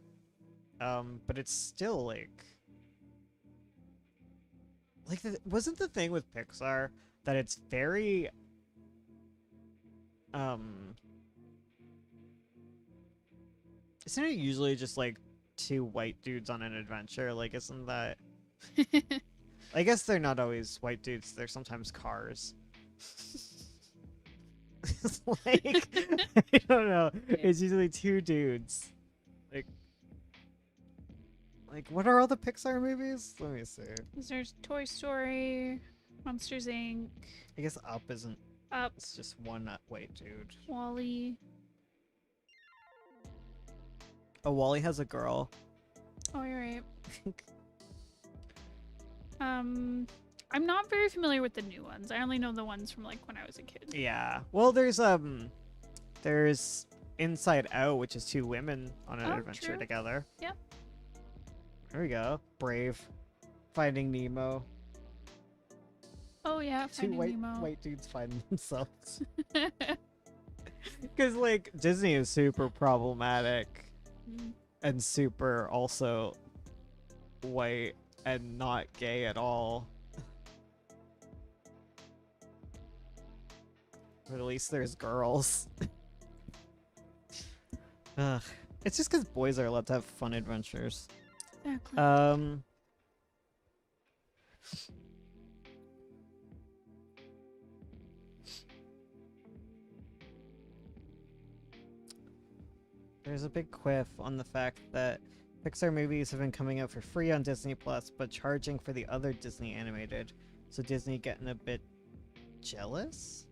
But it's still like wasn't the thing with Pixar that it's very isn't it usually just like two white dudes on an adventure? Like isn't that I guess they're not always white dudes, they're sometimes cars. It's like I don't know. It's usually two dudes. Like what are all the Pixar movies? Let me see. There's Toy Story, Monsters Inc., I guess Up isn't. Up, It's just one white dude. Wall-E. Oh, Wall-E has a girl. Oh, you're right. I'm not very familiar with the new ones. I only know the ones from like when I was a kid. Yeah. Well, there's Inside Out, which is two women on an Oh, adventure true. together. Yep. There we go. Brave. Finding Nemo. Oh yeah, Two Finding Nemo. white dudes find themselves. Because like Disney is super problematic Mm. and super also white and not gay at all. But at least there's girls. Ugh. It's just because boys are allowed to have fun adventures. Exactly. There's a big quiff on the fact that Pixar movies have been coming out for free on Disney Plus, but charging for the other Disney animated. So Disney getting a bit jealous?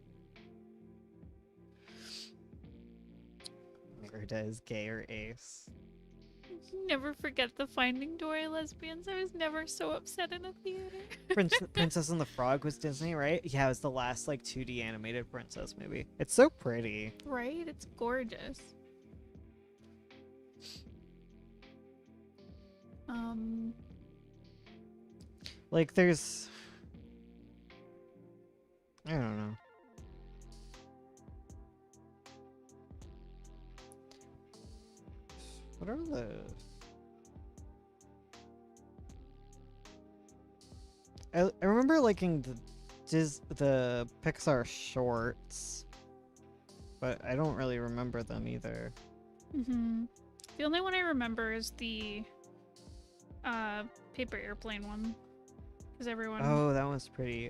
Merida is gay or ace. Never forget the Finding Dory lesbians. I was never so upset in a theater. Princess and the Frog was Disney, right? Yeah, it was the last like 2D animated princess movie. It's so pretty. Right? It's gorgeous. Like there's I don't know. What are the I remember liking the Pixar shorts, but I don't really remember them either. The only one I remember is the paper airplane one. Because everyone... Oh, that one's pretty.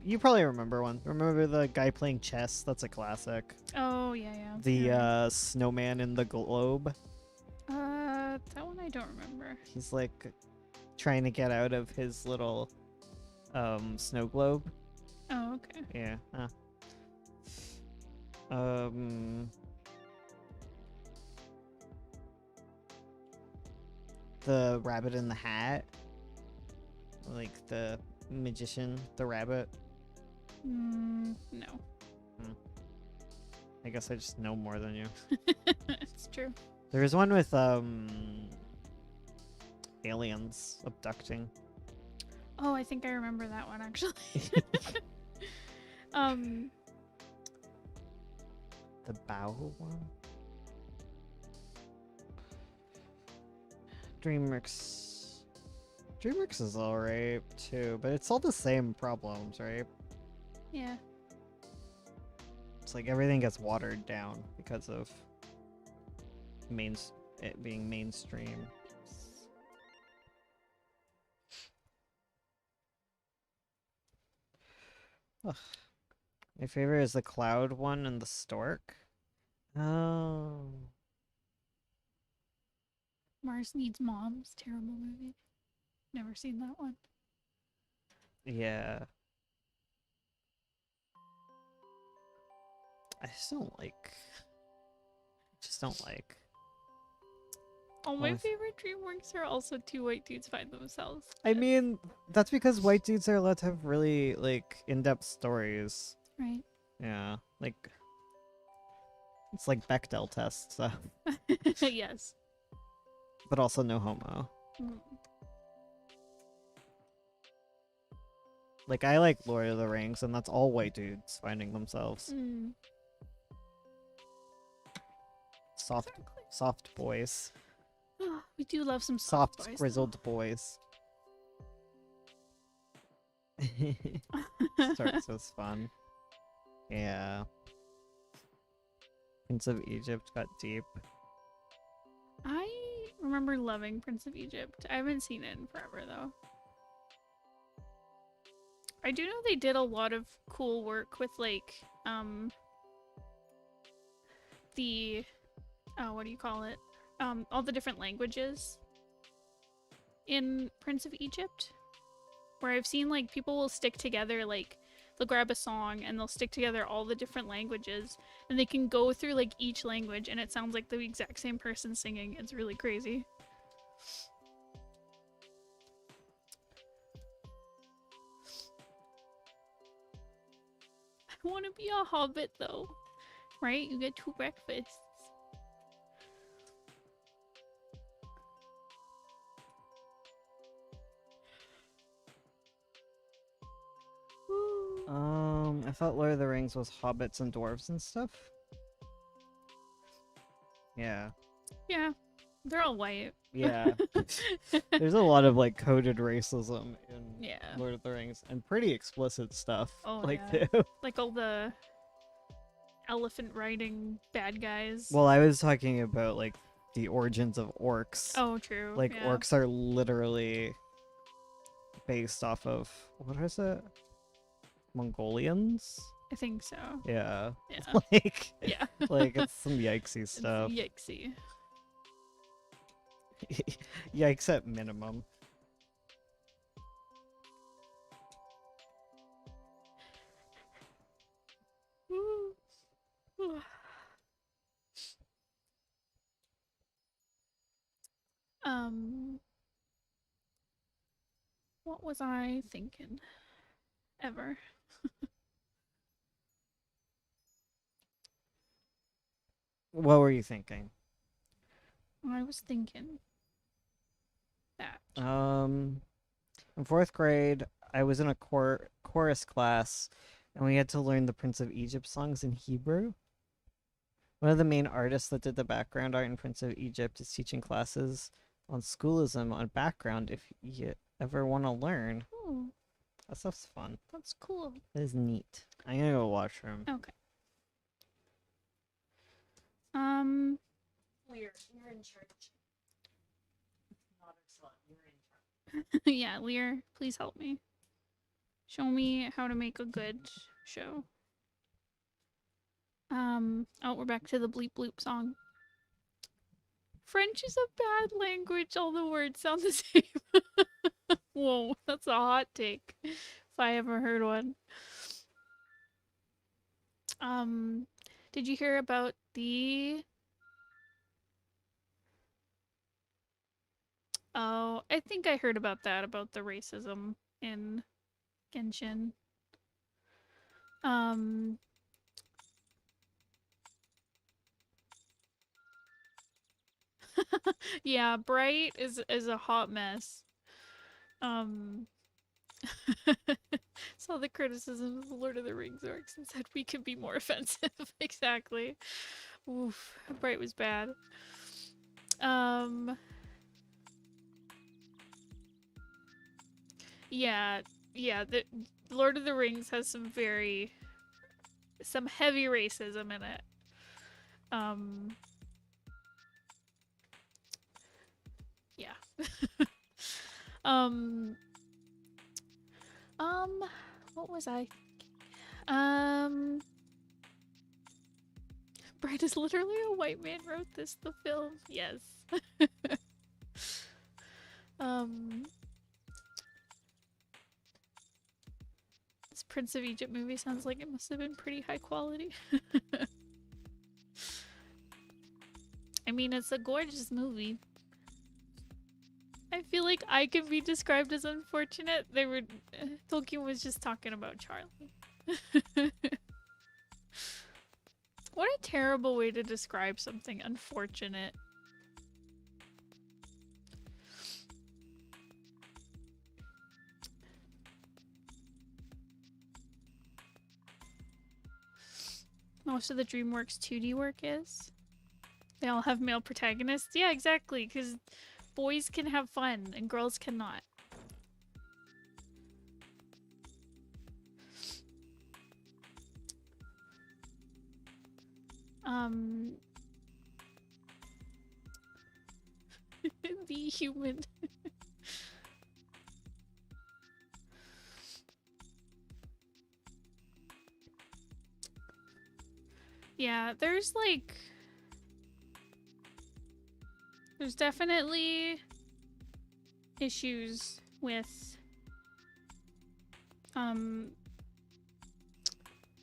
You probably remember one. Remember the guy playing chess? That's a classic. Oh, yeah, yeah. The You're right. snowman in the globe. That one I don't remember. He's like trying to get out of his little snow globe. Oh, okay. Yeah. The rabbit in the hat. Like the magician, the rabbit. No. I guess I just know more than you. It's true. There was one with aliens abducting. Oh, I think I remember that one, actually. The bow one? DreamWorks is alright too, but it's all the same problems, right? Yeah. It's like everything gets watered down because of it being mainstream. Ugh. My favorite is the cloud one and the stork. Oh. Mars Needs Moms. Terrible movie. Never seen that one. Yeah. I just don't like. All my Well, favorite DreamWorks are also Two White Dudes Find Themselves. I mean, that's because white dudes are allowed to have really like in-depth stories. Right. Yeah, like it's like Bechdel test stuff, Yes. but also no homo. Mm. Like I like Lord of the Rings, and that's all white dudes finding themselves. Mm. Soft, Exactly. soft boys, We do love some soft boys, though. grizzled boys. Starts was fun. Yeah. Prince of Egypt got deep. I remember loving Prince of Egypt. I haven't seen it in forever though. I do know they did a lot of cool work with like the what do you call it? All the different languages in Prince of Egypt. Where I've seen like people will stick together, like they'll grab a song and they'll stick together all the different languages and they can go through like each language and it sounds like the exact same person singing. It's really crazy. I want to be a hobbit though. Right? You get 2 breakfasts. Woo. I thought Lord of the Rings was hobbits and dwarves and stuff. Yeah. Yeah. They're all white. Yeah. There's a lot of like coded racism in Yeah. Lord of the Rings and pretty explicit stuff. Oh, like yeah. too. Like all the elephant riding bad guys. Well, I was talking about like the origins of orcs. Oh, true. Like yeah. orcs are literally based off of what is it? Mongolians? I think so. Yeah. Yeah. Like Yeah. like it's some yikesy It's stuff. yikesy. Yikes at minimum. Woo. What was I thinking? Ever. What were you thinking? I was thinking that. In 4th grade, I was in a chorus class, and we had to learn the Prince of Egypt songs in Hebrew. One of the main artists that did the background art in Prince of Egypt is teaching classes on schoolism on background if you ever want to learn. Ooh, That stuff's fun. that's cool. That is neat. I'm gonna go washroom. Okay. You're in charge. Not a slut. You're in charge. Yeah, Lear, please help me. Show me how to make a good show. Oh, we're back to the bleep bloop song. French is a bad language. All the words sound the same. Whoa, that's a hot take. If I ever heard one. Did you hear about the... Oh, I think I heard about that, about the racism in Genshin. Yeah, Bright is a hot mess. Saw the criticism of the Lord of the Rings orcs and said we could be more offensive. Exactly. Oof, Bright was bad. Yeah, the Lord of the Rings has some heavy racism in it. Yeah. What was I? Brad is literally a white man wrote this, the film. Yes. This Prince of Egypt movie sounds like it must have been pretty high quality. I mean, it's a gorgeous movie. I feel like I could be described as unfortunate. Tolkien was just talking about Charlie. What a terrible way to describe something unfortunate. Most of the DreamWorks 2D work is. They all have male protagonists. Yeah, exactly, because boys can have fun and girls cannot. The human. Yeah, there's definitely issues with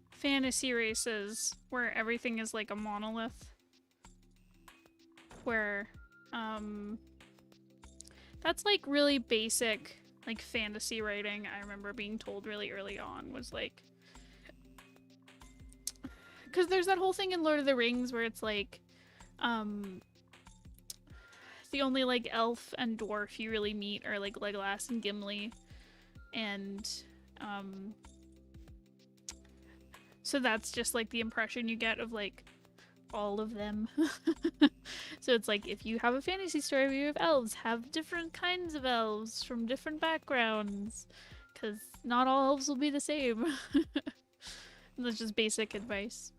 fantasy races where everything is like a monolith. Where that's like really basic like fantasy writing. I remember being told really early on was like, because there's that whole thing in Lord of the Rings where it's like the only like elf and dwarf you really meet are like Legolas and Gimli, and so that's just like the impression you get of like all of them. So it's like, if you have a fantasy story where you have elves, have different kinds of elves from different backgrounds, because not all elves will be the same. That's just basic advice.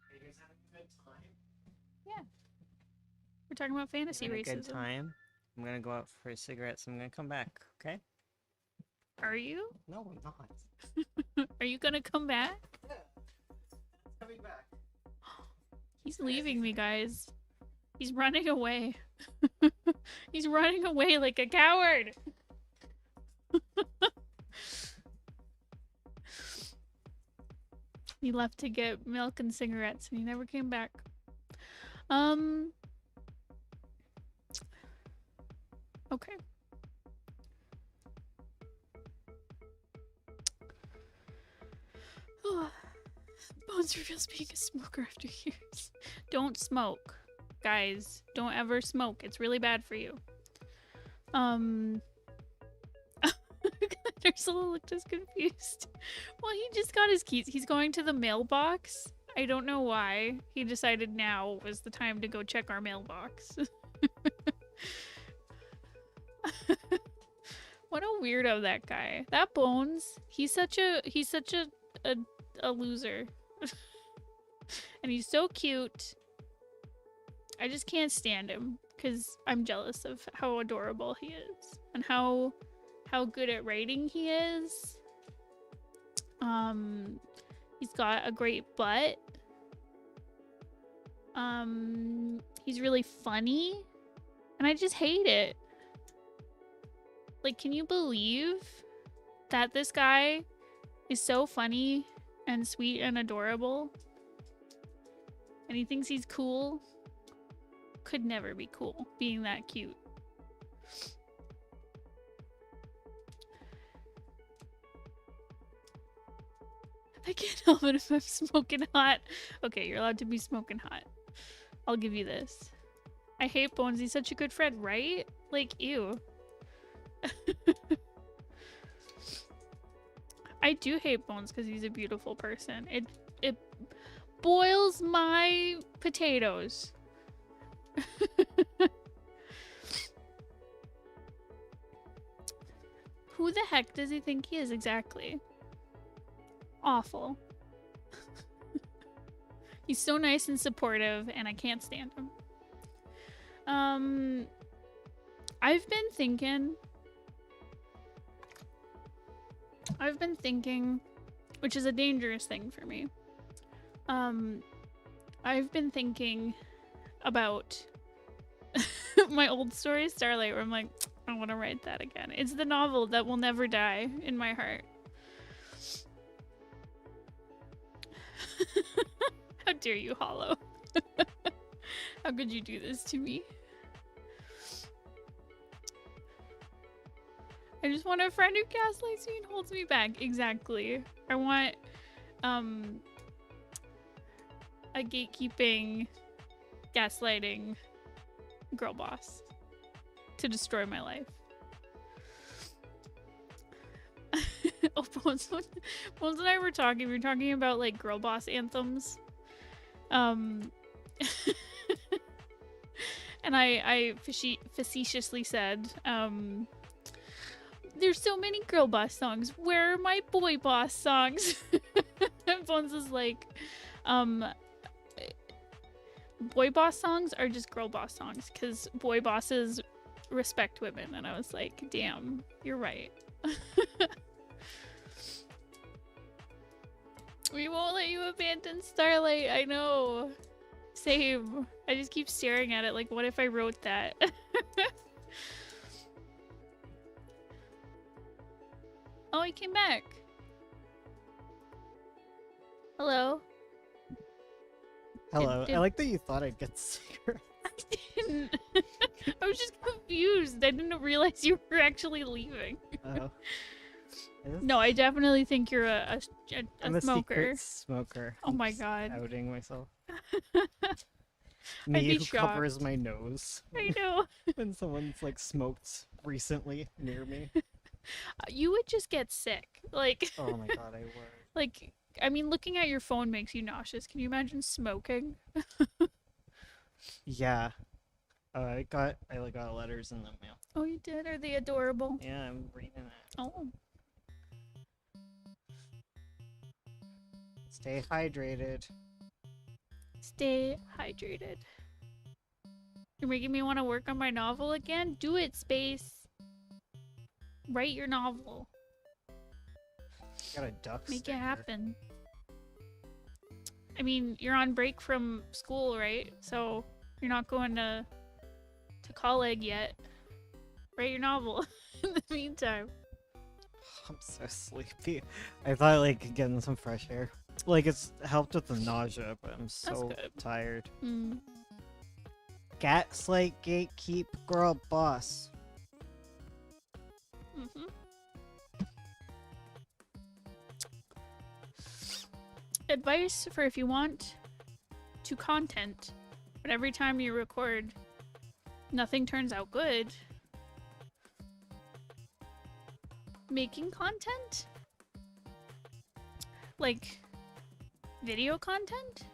Are you guys having a good time? Yeah. We're talking about fantasy Having a racism. good time. I'm gonna go out for cigarettes. I'm gonna come back. Okay. Are you? No, we're not. Are you gonna come back? Yeah. It's coming back. He's leaving me, guys. He's running away. He's running away like a coward. He left to get milk and cigarettes and he never came back. Okay. Bones reveals being a smoker after years. Don't smoke. Guys, don't ever smoke. It's really bad for you. Ursula looked as confused. Well, he just got his keys. He's going to the mailbox. I don't know why. He decided now was the time to go check our mailbox. What a weirdo, that guy. That Bones, he's such a loser. And he's so cute. I just can't stand him because I'm jealous of how adorable he is and how good at writing he is. He's got a great butt. He's really funny, and I just hate it. Like, can you believe that this guy is so funny and sweet and adorable, and he thinks he's cool? Could never be cool being that cute. I can't help it if I'm smoking hot. Okay, you're allowed to be smoking hot. I'll give you this. I hate Bones. He's such a good friend, right? Like, ew. I do hate Bones because he's a beautiful person. It boils my potatoes. Who the heck does he think he is exactly? Awful. He's so nice and supportive, and I can't stand him. I've been thinking I've been thinking, which is a dangerous thing for me. I've been thinking about my old story, Starlight, where I'm like, I want to write that again. It's the novel that will never die in my heart. How dare you, Hollow? How could you do this to me? I just want a friend who gaslights me and holds me back. Exactly. I want a gatekeeping, gaslighting girl boss to destroy my life. Oh, Bones and I were talking. We were talking about like girl boss anthems. And I facetiously said, there's so many girl boss songs. Where are my boy boss songs? And Bones is like, boy boss songs are just girl boss songs because boy bosses respect women. And I was like, damn, you're right. We won't let you abandon Starlight. I know. Same. I just keep staring at it like, what if I wrote that? Oh, he came back. Hello. Hello. did- I like that you thought I'd get cigarettes. I didn't. I was just confused. I didn't realize you were actually leaving. Oh. No, I definitely think you're a I'm a smoker. secret smoker. Oh my I'm just god. Outing myself. I'd Me be who covers my nose I know. when someone's like smoked recently near me. You would just get sick. Like, Oh my god, I would. like, I mean, looking at your phone makes you nauseous. Can you imagine smoking? Yeah. I got letters in the mail. Oh, you did? Are they adorable? Yeah, I'm reading it. Oh. Stay hydrated. Stay hydrated. You're making me want to work on my novel again? Do it, Space. Write your novel. Got a duck Make it sticker. happen. I mean, you're on break from school, right? So you're not going to college yet. Write your novel in the meantime. I'm so sleepy. I thought like getting some fresh air. Like it's helped with the nausea, but I'm so good. tired. Hmm. Gaslight gatekeep girl boss. Mm-hmm. Advice for if you want to content, but every time you record, nothing turns out good. Making content? Like video content?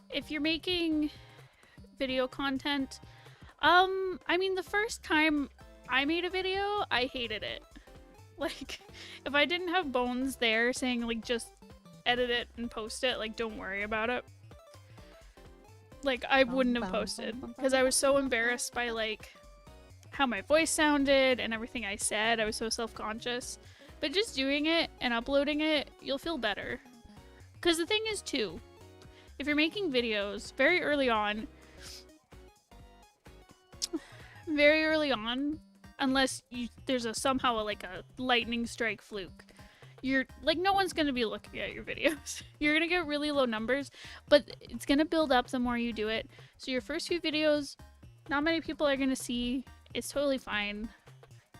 If you're making video content, I mean, the first time I made a video, I hated it. Like, if I didn't have Bones there saying, like, just edit it and post it, like, don't worry about it, like, I wouldn't have posted. Because I was so embarrassed by, like, how my voice sounded and everything I said. I was so self-conscious. But just doing it and uploading it, you'll feel better. Because the thing is, too, if you're making videos very early on, unless there's somehow like a lightning strike fluke, you're like, no one's gonna be looking at your videos. You're gonna get really low numbers, but it's gonna build up the more you do it. So your first few videos, not many people are gonna see. It's totally fine,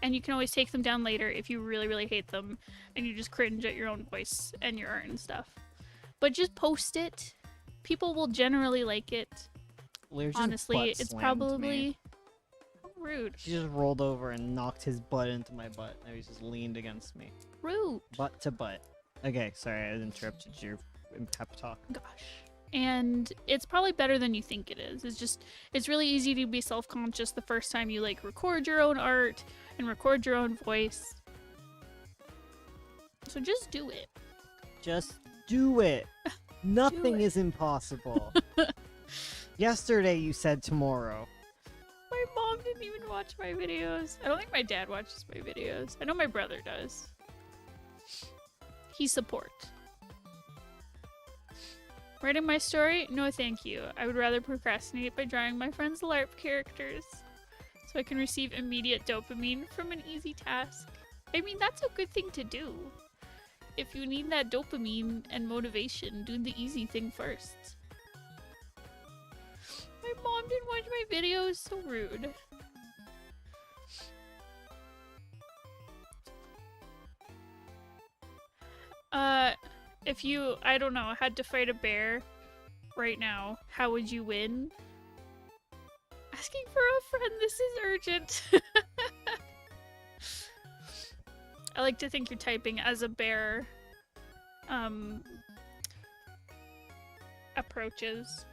and you can always take them down later if you really, really hate them and you just cringe at your own voice and your art and stuff. But just post it. People will generally like it. Lear just Honestly, butt it's slammed probably me. rude. He just rolled over and knocked his butt into my butt. Now he's just leaned against me. Rude. Butt to butt. Okay, sorry, I interrupted your pep talk. Gosh. And it's probably better than you think it is. It's really easy to be self-conscious the first time you like record your own art and record your own voice. So just do it. Just do it. Nothing it. is impossible. Yesterday you said tomorrow. My mom didn't didn't even watch my videos. I don't think my dad watches my videos. I know my brother does. He support. Writing my story? No thank you. I would rather procrastinate by drawing my friends' LARP characters so I can receive immediate dopamine from an easy task. I mean, that's a good thing to do. If you need that dopamine and motivation, do the easy thing first. My mom didn't watch my videos, so rude. If you, I don't know, had to fight a bear right now, how would you win? Asking for a friend, this is urgent. I like to think you're typing as a bear approaches.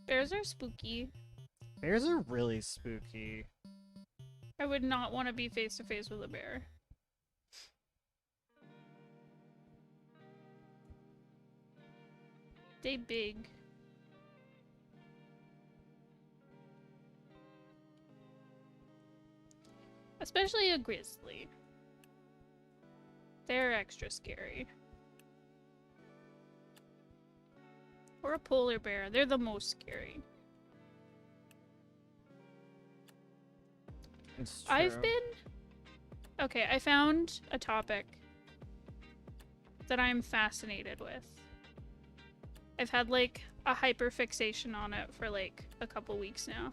Bears are spooky. Bears are really spooky. I would not want to be face to face with a bear. They big. Especially a grizzly. They're extra scary. Or a polar bear. They're the most scary. It's I've true. been... Okay, I found a topic that I'm fascinated with. I've had like a hyperfixation on it for like a couple weeks now.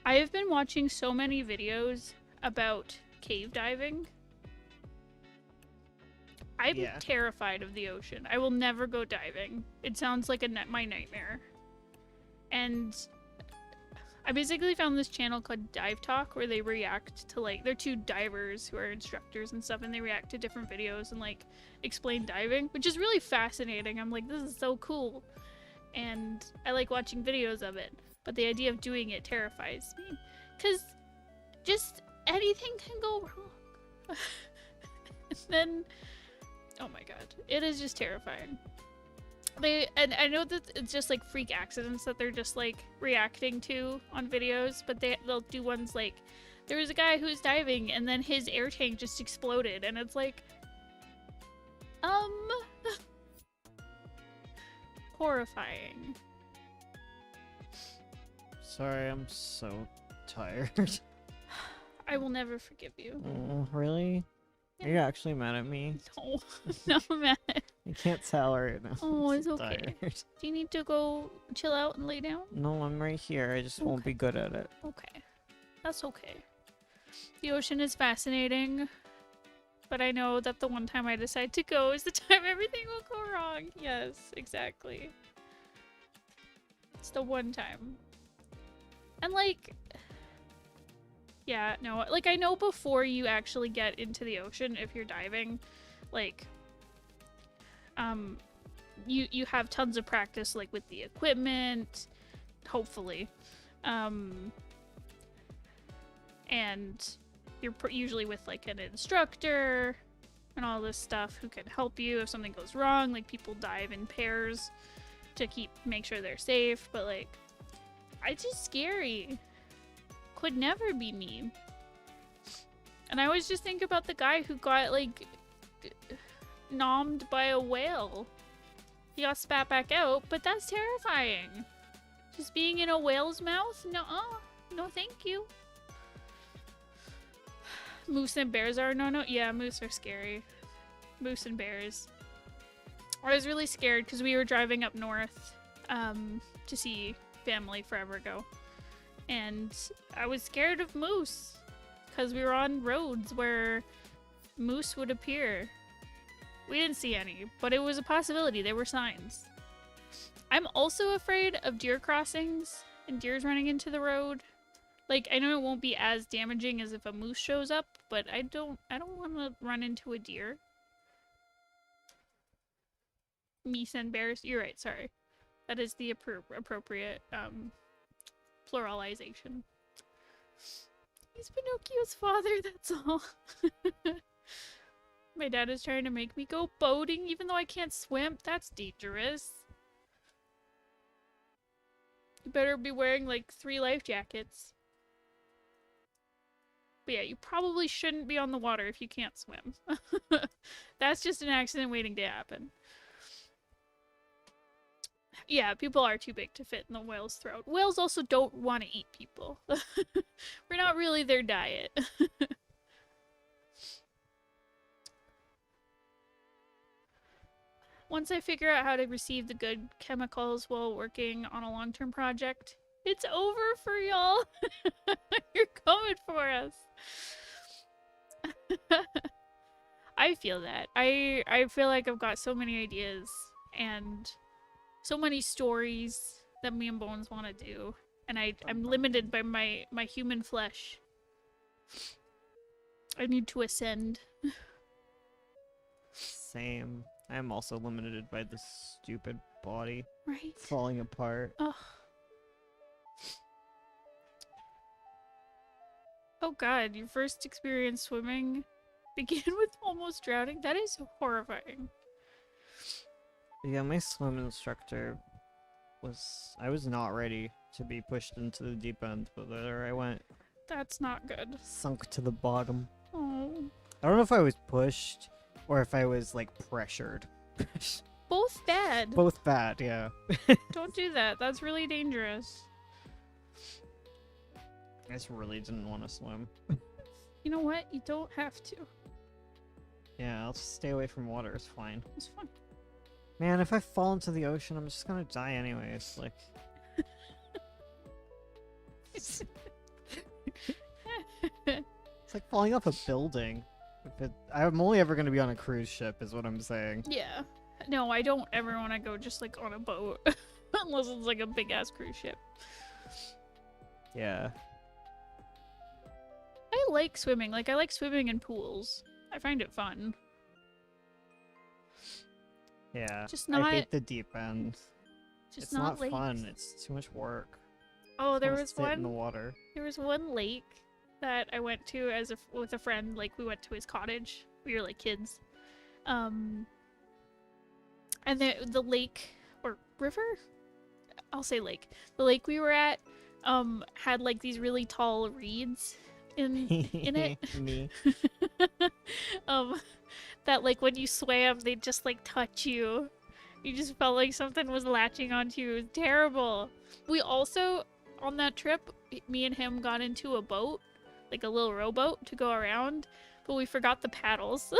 I have been watching so many videos about cave diving. I'm Yeah. terrified of the ocean. I will never go diving. It sounds like my nightmare. And I basically found this channel called Dive Talk where they react to like, they're two divers who are instructors and stuff, and they react to different videos and like explain diving, which is really fascinating. I'm like, this is so cool. And I like watching videos of it, but the idea of doing it terrifies me. Because just anything can go wrong. And then, oh my god, it is just terrifying. And I know that it's just like freak accidents that they're just like reacting to on videos, but they'll do ones like, there was a guy who was diving and then his air tank just exploded, and it's like, horrifying. Sorry, I'm so tired. I will never forgive you. Oh, really? Are you actually mad at me? No, no, man. I can't tell right now. Oh, I'm it's so okay. tired. Do you need to go chill out and lay down? No, I'm right here. I just won't Okay. be good at it. Okay. That's okay. The ocean is fascinating, but I know that the one time I decide to go is the time everything will go wrong. Yes, exactly. It's the one time. And like, yeah, no, like I know before you actually get into the ocean, if you're diving, like, you have tons of practice, like with the equipment, hopefully, and you're usually with like an instructor and all this stuff who can help you if something goes wrong. Like people dive in pairs to make sure they're safe, but like, it's just scary. Could never be me. And I always just think about the guy who got like nommed by a whale. He got spat back out, but that's terrifying. Just being in a whale's mouth? No thank you. Moose and bears are no. Yeah, moose are scary. Moose and bears. I was really scared because we were driving up north to see family forever ago. And I was scared of moose because we were on roads where moose would appear. We didn't see any, but it was a possibility. There were signs. I'm also afraid of deer crossings and deers running into the road. Like, I know it won't be as damaging as if a moose shows up, but I don't want to run into a deer. Meese and bears. You're right, sorry. That is the appropriate pluralization. He's Pinocchio's father, that's all. My dad is trying to make me go boating even though I can't swim. That's dangerous. You better be wearing like 3 life jackets. But yeah, you probably shouldn't be on the water if you can't swim. That's just an accident waiting to happen. Yeah, people are too big to fit in the whale's throat. Whales also don't want to eat people. We're not really their diet. Once I figure out how to receive the good chemicals while working on a long-term project, it's over for y'all. You're coming for us. I feel that. I feel like I've got so many ideas and so many stories that me and Bones want to do, and I'm limited by my human flesh. I need to ascend. Same. I am also limited by this stupid body Right? falling apart. Ugh. Oh god, your first experience swimming began with almost drowning? That is horrifying. Yeah, my swim instructor I was not ready to be pushed into the deep end, but there I went. That's not good. Sunk to the bottom. Oh. I don't know if I was pushed or if I was like pressured. Both bad. Both bad, yeah. Don't do that. That's really dangerous. I just really didn't want to swim. You know what? You don't have to. Yeah, I'll just stay away from water, it's fine. It's fun. Man, if I fall into the ocean, I'm just gonna die anyways. Like, it's like falling off a building. I'm only ever gonna be on a cruise ship, is what I'm saying. Yeah. No, I don't ever want to go just like on a boat. Unless it's like a big ass cruise ship. Yeah. I like swimming. Like, I like swimming in pools. I find it fun. Yeah. Just not- I hate the deep end. Just It's not lakes. fun. It's too much work. Oh, there Wanna was sit in the one. water. There was one lake that I went to with a friend. Like, we went to his cottage. We were like kids. And the lake or river? I'll say lake. The lake we were at had like these really tall reeds in it. Me. That like when you swam they'd just like touch you. You just felt like something was latching onto you. It was terrible. We also on that trip, me and him got into a boat, like a little rowboat to go around, but we forgot the paddles.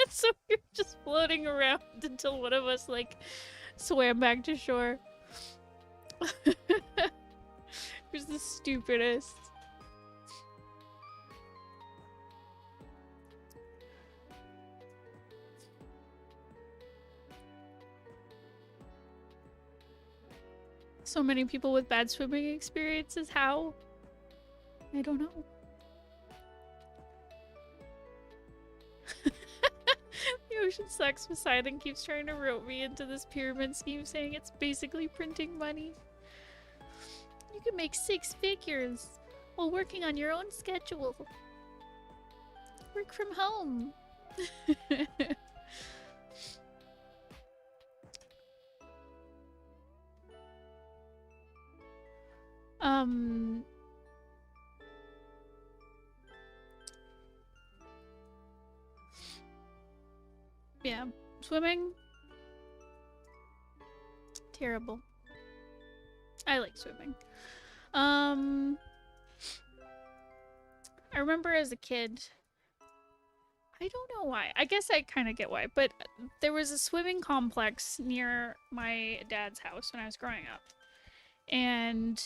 So we were just floating around until one of us like swam back to shore. It was the stupidest. So many people with bad swimming experiences. How? I don't know. The ocean sucks. Poseidon keeps trying to rope me into this pyramid scheme, saying it's basically printing money. You can make 6 figures while working on your own schedule. Work from home. Yeah, swimming. Terrible. I like swimming. I remember as a kid, I don't know why. I guess I kind of get why, but there was a swimming complex near my dad's house when I was growing up. And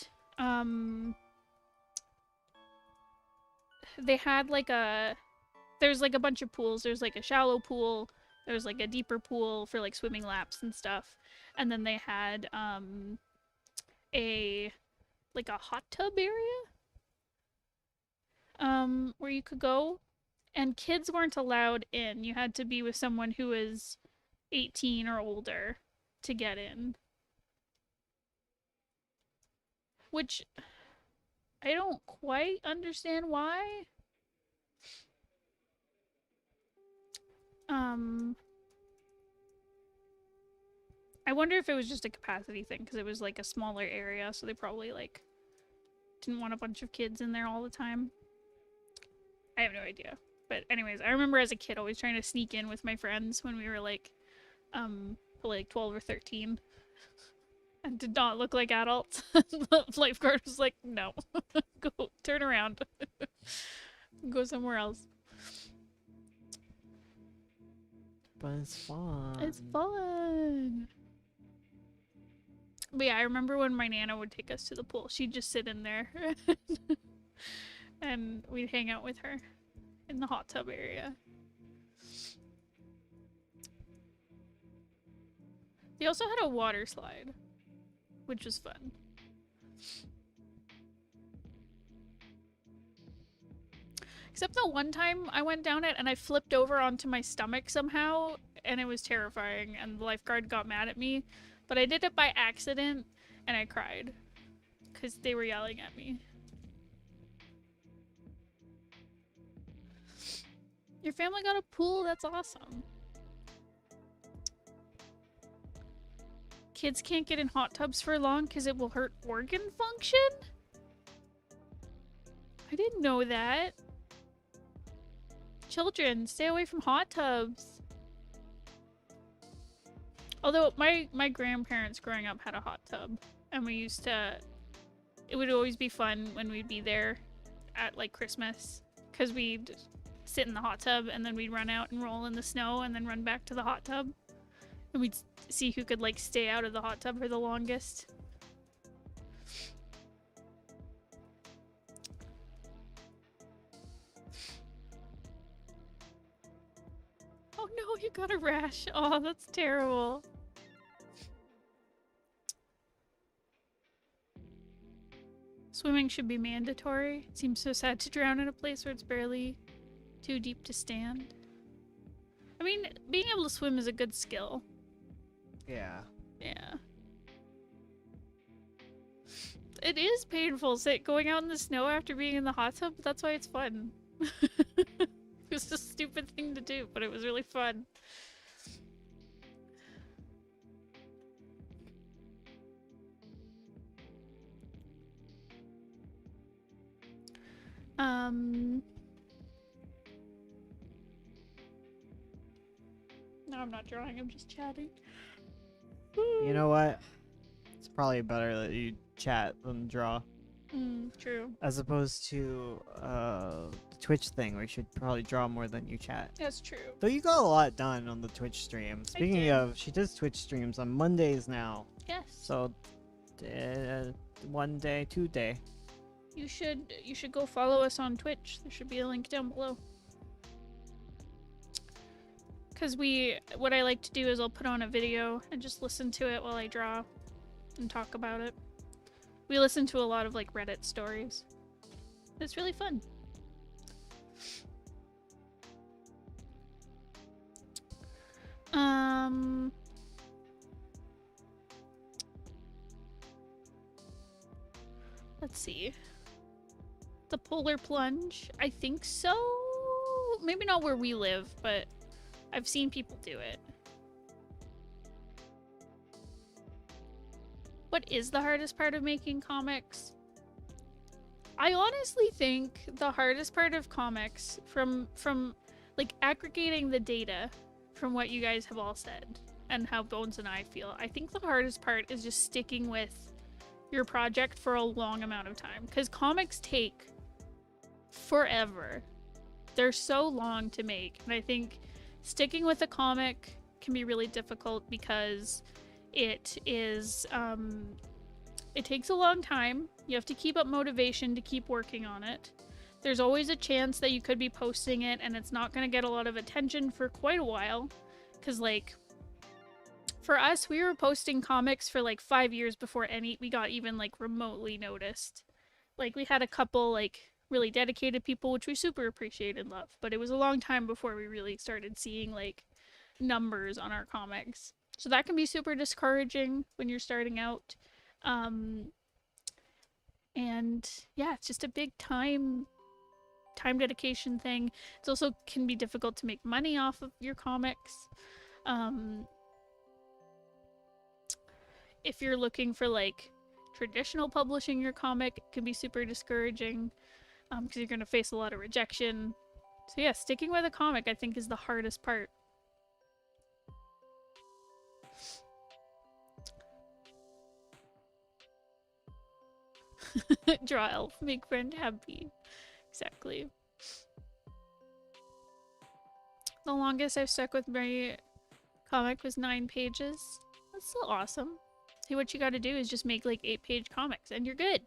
they had like there's like a bunch of pools. There's like a shallow pool, there's like a deeper pool for like swimming laps and stuff. And then they had a hot tub area where you could go, and kids weren't allowed in. You had to be with someone who was 18 or older to get in. Which I don't quite understand why. I wonder if it was just a capacity thing because it was like a smaller area, so they probably like didn't want a bunch of kids in there all the time. I have no idea. But anyways, I remember as a kid always trying to sneak in with my friends when we were like 12 or 13 and did not look like adults. The lifeguard was like, no, go turn around, go somewhere else. But it's fun. It's fun. But yeah, I remember when my Nana would take us to the pool. She'd just sit in there and we'd hang out with her in the hot tub area. They also had a water slide, which was fun. Except the one time I went down it and I flipped over onto my stomach somehow, and it was terrifying, and the lifeguard got mad at me. But I did it by accident, and I cried because they were yelling at me. Your family got a pool? That's awesome. Kids can't get in hot tubs for long because it will hurt organ function? I didn't know that. Children, stay away from hot tubs. Although my grandparents growing up had a hot tub, and we used to, it would always be fun when we'd be there at like Christmas, because we'd sit in the hot tub and then we'd run out and roll in the snow and then run back to the hot tub, and we'd see who could like stay out of the hot tub for the longest. Oh no, you got a rash. Oh, that's terrible. Swimming should be mandatory. It seems so sad to drown in a place where it's barely too deep to stand. I mean, being able to swim is a good skill. Yeah. Yeah. It is painful going out in the snow after being in the hot tub, but that's why it's fun. It was a stupid thing to do, but it was really fun. No, I'm not drawing, I'm just chatting. You know what? It's probably better that you chat than draw. True. As opposed to the Twitch thing, where you should probably draw more than you chat. That's true. Though you got a lot done on the Twitch stream. Speaking did. of, she does Twitch streams on Mondays now. Yes. So, 1 day, 2 day. You should go follow us on Twitch. There should be a link down below. Because what I like to do is I'll put on a video and just listen to it while I draw and talk about it. We listen to a lot of like Reddit stories. It's really fun. Let's see. The polar plunge? I think so. Maybe not where we live, but I've seen people do it. What is the hardest part of making comics? I honestly think the hardest part of comics, from like aggregating the data from what you guys have all said and how Bones and I feel, I think the hardest part is just sticking with your project for a long amount of time, because comics take forever. They're so long to make, and I think sticking with a comic can be really difficult because it is it takes a long time. You have to keep up motivation to keep working on it. There's always a chance that you could be posting it and it's not going to get a lot of attention for quite a while, because like for us, we were posting comics for like 5 years before we got even like remotely noticed. Like we had a couple like really dedicated people, which we super appreciate and love, but it was a long time before we really started seeing like numbers on our comics. So that can be super discouraging when you're starting out. And yeah, it's just a big time dedication thing. It's also can be difficult to make money off of your comics. if you're looking for like traditional publishing your comic, it can be super discouraging because you're going to face a lot of rejection. So yeah, sticking with a comic I think is the hardest part. Draw elf, make friend happy. Exactly. The longest I've stuck with my comic was 9 pages. That's still awesome. See, what you gotta do is just make like 8-page comics and you're good.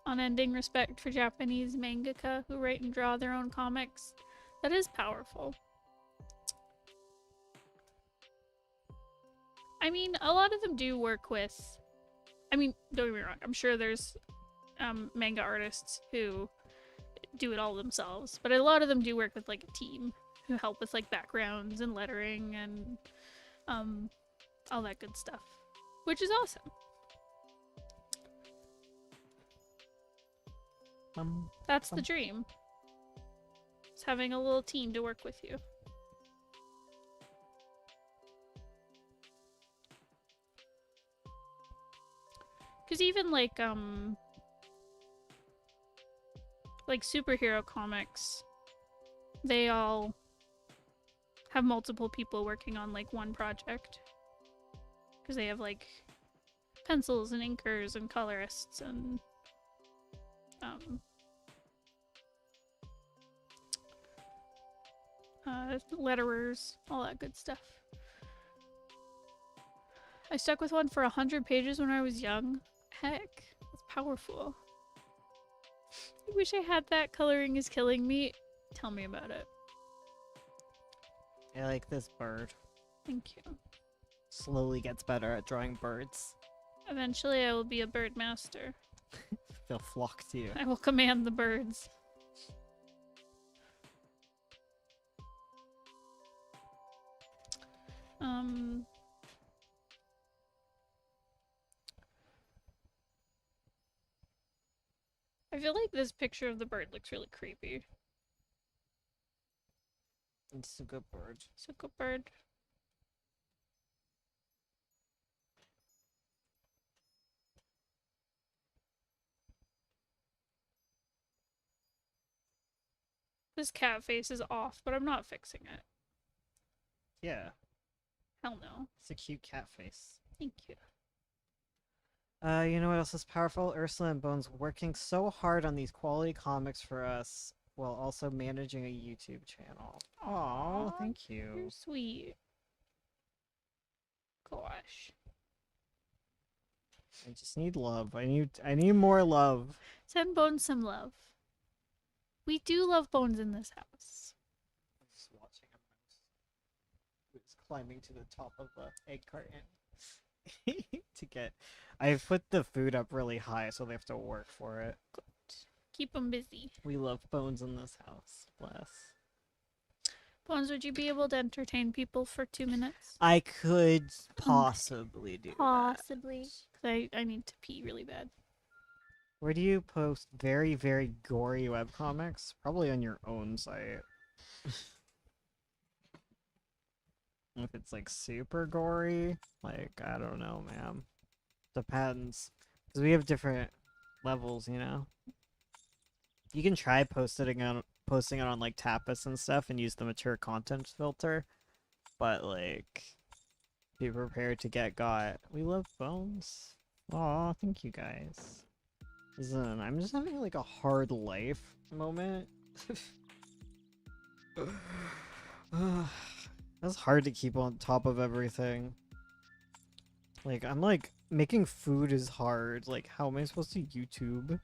Unending respect for Japanese mangaka who write and draw their own comics. That is powerful. I mean, a lot of them do work with... I mean, don't get me wrong, I'm sure there's manga artists who do it all themselves, but a lot of them do work with like a team who help with like backgrounds and lettering and all that good stuff, which is awesome. That's the dream. It's having a little team to work with you. Because even like superhero comics, they all have multiple people working on like one project. Because they have like pencils and inkers and colorists and letterers, all that good stuff. I stuck with one for 100 pages when I was young. Heck, that's powerful. I wish I had that. Coloring is killing me. Tell me about it. I like this bird. Thank you. Slowly gets better at drawing birds. Eventually I will be a bird master. They'll flock to you. I will command the birds. I feel like this picture of the bird looks really creepy. It's a good bird. It's a good bird. This cat face is off, but I'm not fixing it. Yeah, Hell no. it's a cute cat face. Thank you. You know what else is powerful? Ursula and Bones working so hard on these quality comics for us while also managing a YouTube channel. Aw, thank you. You're sweet. Gosh. I just need love. I need more love. Send Bones some love. We do love Bones in this house. I'm just watching a mouse who's climbing to the top of the egg carton to get. I've put the food up really high, so they have to work for it. Good. Keep them busy. We love Bones in this house. Bless. Bones, would you be able to entertain people for 2 minutes? I could possibly do that. Possibly. Because I need to pee really bad. Where do you post very, very gory webcomics? Probably on your own site. If it's like super gory, like, I don't know, ma'am. Depends. Because we have different levels, you know? You can try posting it on like Tapas and stuff and use the mature content filter. But like, be prepared to get got. We love Bones. Aw, thank you guys. Listen, I'm just having like a hard life moment. That's hard to keep on top of everything. Like, I'm like, making food is hard. Like, how am I supposed to YouTube?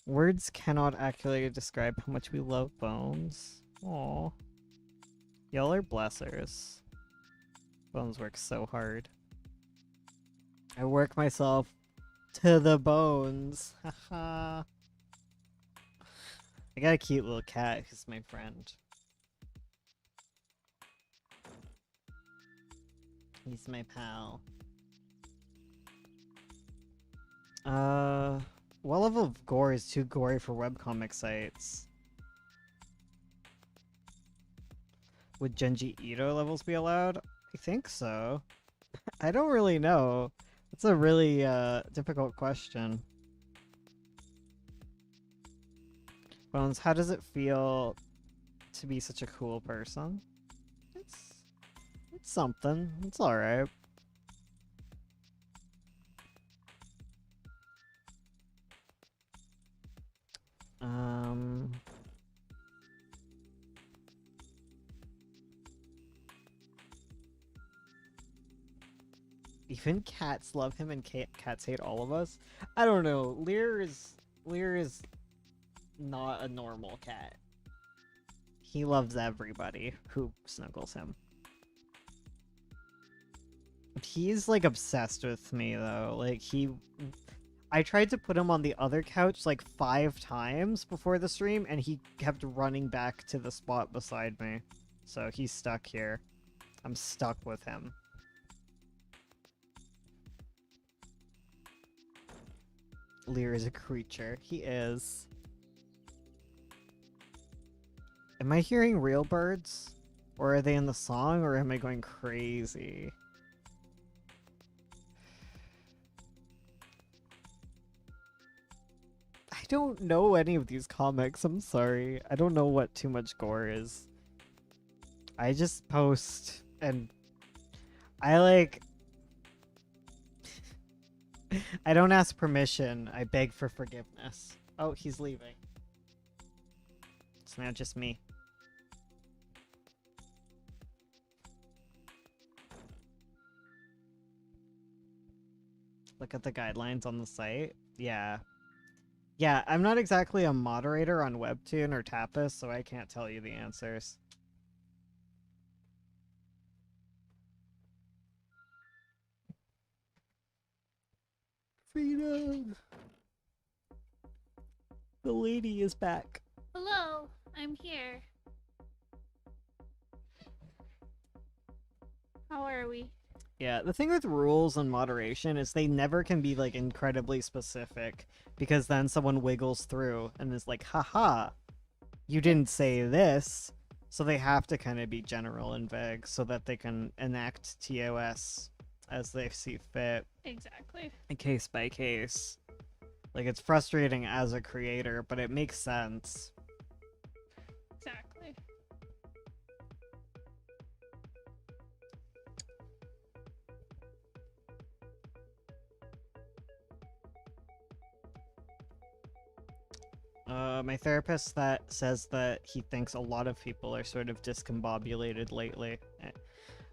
Words cannot accurately describe how much we love Bones. Aw. Y'all are blessers. Bones works so hard. I work myself to the bones. Haha. I got a cute little cat who's my friend. He's my pal. What level of gore is too gory for webcomic sites? Would Genji Ito levels be allowed? I think so. I don't really know. It's a really difficult question. Bones, how does it feel to be such a cool person? It's something. It's alright. Even cats love him and cats hate all of us. I don't know. Lear is not a normal cat. He loves everybody who snuggles him. He's like obsessed with me though. Like I tried to put him on the other couch like 5 times before the stream and he kept running back to the spot beside me. So he's stuck here. I'm stuck with him. Lear is a creature. He is. Am I hearing real birds? Or are they in the song? Or am I going crazy? I don't know any of these comics. I'm sorry. I don't know what Too Much Gore is. I just post and I like... I don't ask permission. I beg for forgiveness. Oh, he's leaving. It's now just me. Look at the guidelines on the site. Yeah. Yeah, I'm not exactly a moderator on Webtoon or Tapas, so I can't tell you the answers. Freedom! The lady is back. Hello, I'm here. How are we? Yeah, the thing with rules and moderation is they never can be like incredibly specific because then someone wiggles through and is like, haha, you didn't say this. So they have to kind of be general and vague so that they can enact TOS as they see fit, Exactly. case by case. Like, it's frustrating as a creator, but it makes sense. Exactly. My therapist that says that he thinks a lot of people are sort of discombobulated lately.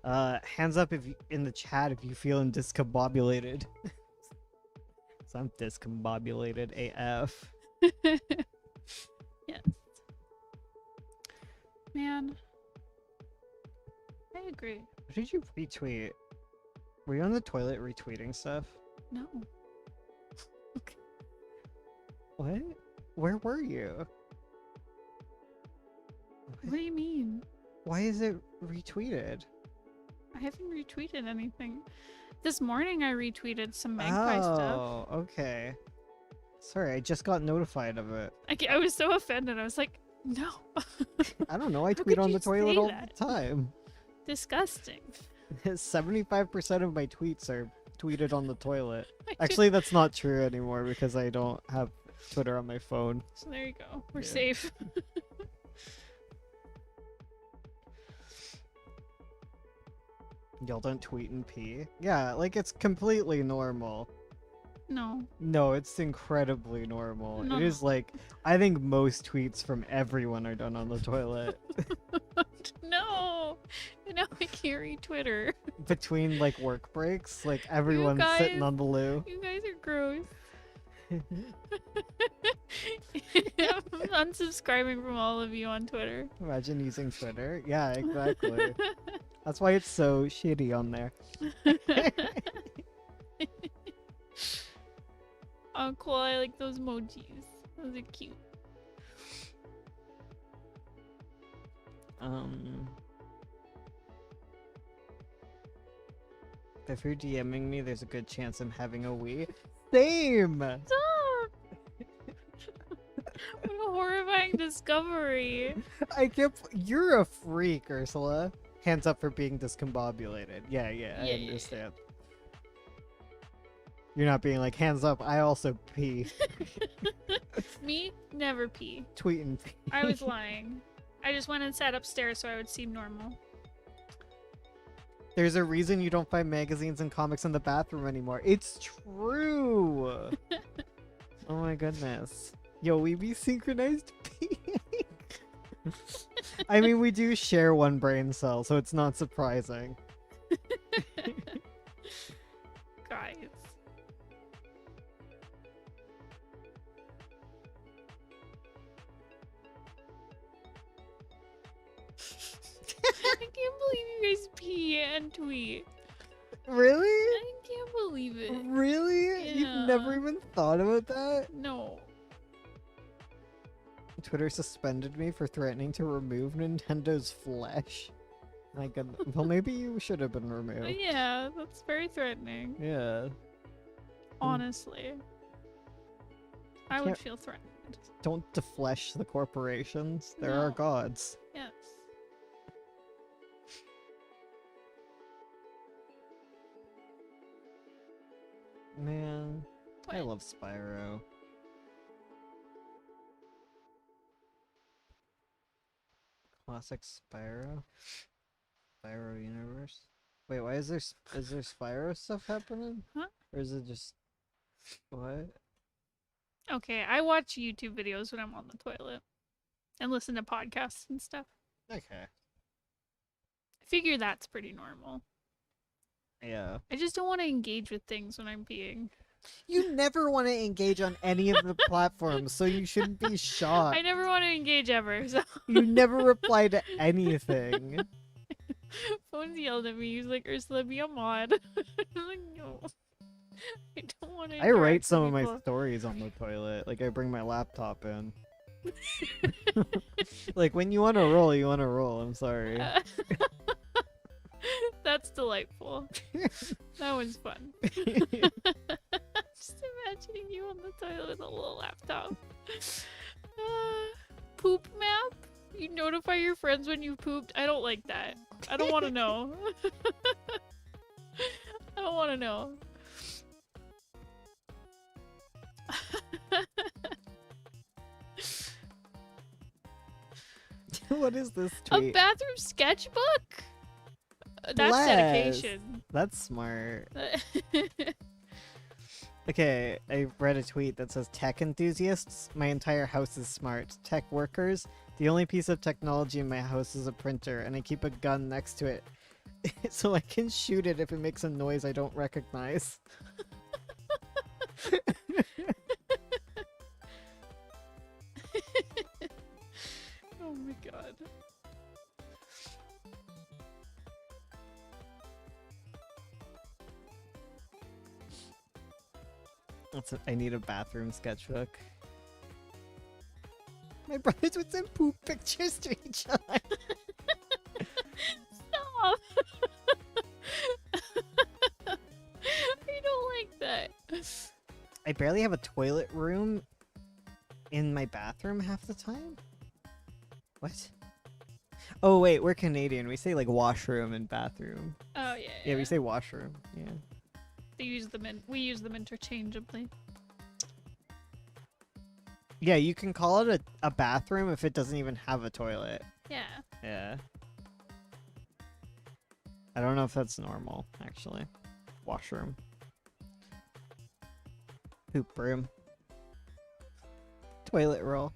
Hands up if in the chat if you feeling discombobulated. So I'm discombobulated AF. Yes. Man. I agree. What did you retweet? Were you on the toilet retweeting stuff? No. What? Where were you? What do you mean? Why is it retweeted? I haven't retweeted anything. This morning I retweeted some Magpie stuff. Oh, okay. Sorry, I just got notified of it. I was so offended. I was like, no. I don't know, I How tweet could on you the toilet say all that? the time. Disgusting. 75% of my tweets are tweeted on the toilet. I Actually, that's not true anymore because I don't have Twitter on my phone. So there you go. We're Yeah. safe. Y'all don't tweet and pee? Yeah, like it's completely normal. No. No, it's incredibly normal. No, It no. is like, I think most tweets from everyone are done on the toilet. No. Now I can't read Twitter. Between like work breaks, like everyone's sitting guys- on the loo. You guys are gross. I'm unsubscribing from all of you on Twitter. Imagine using Twitter. Yeah, exactly. That's why it's so shitty on there. Oh, cool. I like those emojis. Those are cute. If you're DMing me, there's a good chance I'm having a wee. Same! Stop! What a horrifying doing Discovery. I can't. You're a freak, Ursula. Hands up for being discombobulated. Yeah, I Yeah, yeah, yeah. understand. You're not being like, hands up, I also pee. Me? Never pee. Tweet and pee. I was lying. I just went and sat upstairs so I would seem normal. There's a reason you don't find magazines and comics in the bathroom anymore. It's true. Oh my goodness. Yo, we be synchronized peeing. I mean, we do share one brain cell, so it's not surprising. Guys. I can't believe you guys pee and tweet. Really? I can't believe it. Really? You've never Yeah. even thought about that? No. Twitter suspended me for threatening to remove Nintendo's flesh. My god. Well, maybe you should have been removed. Yeah, that's very threatening. Yeah. Honestly. I would Can't- feel threatened. Don't deflesh the corporations. They're our No. gods. Yes. Man, I What? love Spyro. Classic Spyro. Spyro universe. Wait, why is there Spyro stuff happening? Huh? Or is it just what? Okay, I watch YouTube videos when I'm on the toilet and listen to podcasts and stuff. Okay. I figure that's pretty normal. Yeah. I just don't want to engage with things when I'm peeing. You never want to engage on any of the platforms, so you shouldn't be shocked. I never want to engage ever, so You never reply to anything. Phone's yelled at me. He's like, Ursula, be a mod. I'm like, no. I don't want to. I write some of my stories on the toilet. Like I bring my laptop in. Like when you want to roll, you want to roll. I'm sorry. That's delightful. That was fun. Just imagining you on the toilet with a little laptop. Poop map? You notify your friends when you pooped? I don't like that. I don't want to know. I don't want to know. What is this A tweet? bathroom sketchbook? That's Bless. dedication. That's smart. Okay, I read a tweet that says, tech enthusiasts, my entire house is smart. Tech workers, the only piece of technology in my house is a printer, and I keep a gun next to it so I can shoot it if it makes a noise I don't recognize. Oh my god. I need a bathroom sketchbook. My brothers would send poop pictures to each other. Stop! I don't like that. I barely have a toilet room in my bathroom half the time. What? Oh wait, we're Canadian. We say like washroom and bathroom. Oh yeah. Yeah, we say washroom. Yeah. They use them we use them interchangeably. Yeah, you can call it a bathroom if it doesn't even have a toilet. Yeah. Yeah. I don't know if that's normal, actually. Washroom. Poop room. Toilet roll.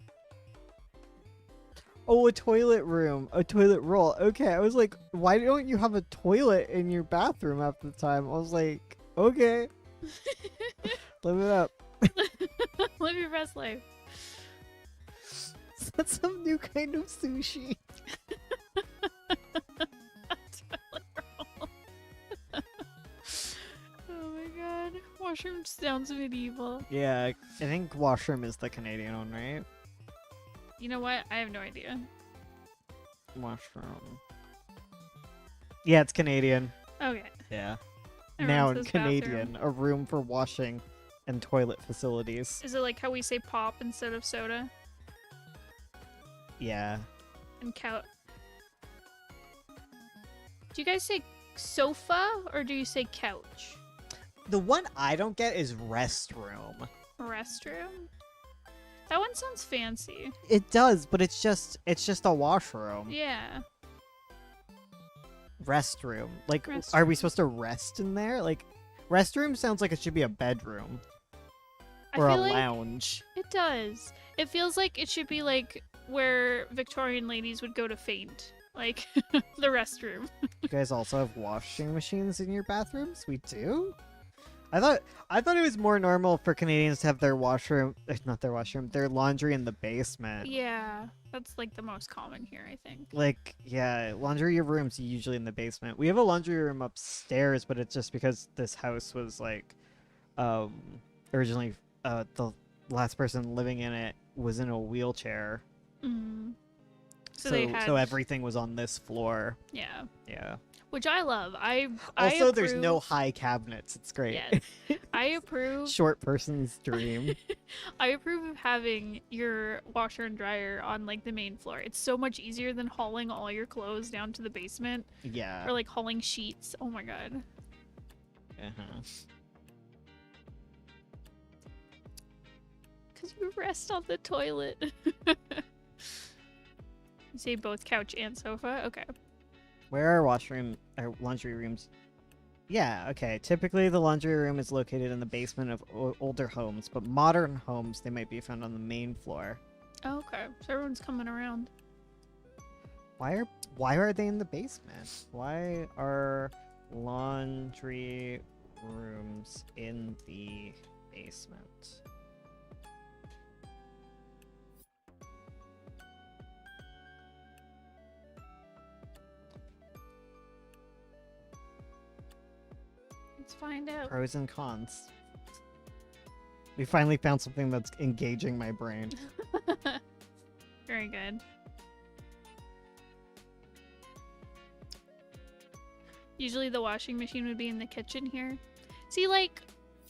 Oh, a toilet room. A toilet roll. Okay, I was like, why don't you have a toilet in your bathroom half the time? I was like, okay. Live it up. Live your best life. Is that some new kind of sushi? Toilet roll. Oh my god. Washroom sounds medieval. Yeah, I think washroom is the Canadian one, right? You know what? I have no idea. Washroom. Yeah, it's Canadian. Okay. Yeah. Everyone Noun says Canadian. bathroom. A room for washing and toilet facilities. Is it like how we say pop instead of soda? Yeah. And couch. Do you guys say sofa or do you say couch? The one I don't get is restroom. Restroom? That one sounds fancy. It does, but it's just a washroom. Yeah. Restroom. Like, Restroom. are we supposed to rest in there? Like, restroom sounds like it should be a bedroom or I a feel like lounge. it does. It feels like it should be like where Victorian ladies would go to faint. Like the restroom. You guys also have washing machines in your bathrooms? We do? I thought it was more normal for Canadians to have their their laundry in the basement. Yeah. That's like the most common here, I think. Like, yeah, laundry rooms usually in the basement. We have a laundry room upstairs, but it's just because this house was like originally the last person living in it was in a wheelchair. Mm. So So they had everything was on this floor. yeah. Yeah. Which I love. I Also, there's no approve- high cabinets. It's great. Yes. I approve Short person's dream. I approve of having your washer and dryer on like the main floor. It's so much easier than hauling all your clothes down to the basement Yeah. or like hauling sheets. Oh my god. Uh-huh. Cuz you rest on the toilet. You say both couch and sofa? Okay. Where are washroom or laundry rooms? Yeah, okay. Typically, the laundry room is located in the basement of older homes, but modern homes they might be found on the main floor. Oh, okay. So everyone's coming around. Why are they in the basement? Why are laundry rooms in the basement? Let's find out. Pros and cons. We finally found something that's engaging my brain. Very good. Usually the washing machine would be in the kitchen here. See, like,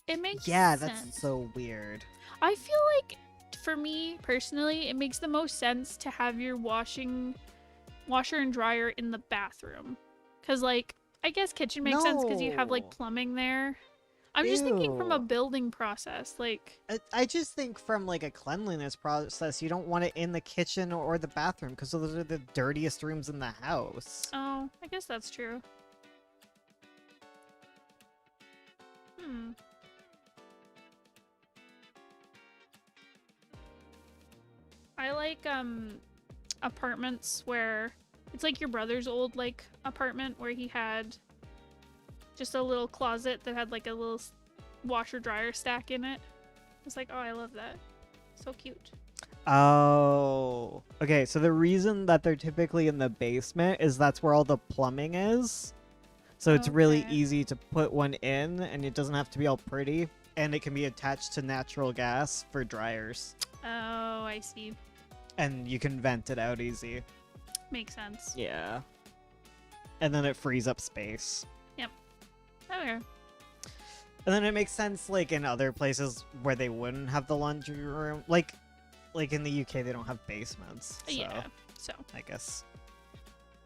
it makes Yeah, sense. that's so weird. I feel like, for me personally, it makes the most sense to have your washer and dryer in the bathroom. Because, like, I guess kitchen makes sense because you have, like, No. plumbing there. I'm just thinking from a Ew. building process. Like, I just think from like a cleanliness process, you don't want it in the kitchen or the bathroom because those are the dirtiest rooms in the house. oh, I guess that's true. Hmm. I like apartments where it's like your brother's old like apartment where he had just a little closet that had like a little washer dryer stack in it. It's like, oh, I love that. So cute. Oh, okay. So the reason that they're typically in the basement is that's where all the plumbing is. So it's really Okay. easy to put one in, and it doesn't have to be all pretty, and it can be attached to natural gas for dryers, Oh, I see. and you can vent it out easy. Makes sense. Yeah. And then it frees up space. Okay. And then it makes sense, like, in other places where they wouldn't have the laundry room. Like in the UK, they don't have basements. So, Yeah. So, I guess.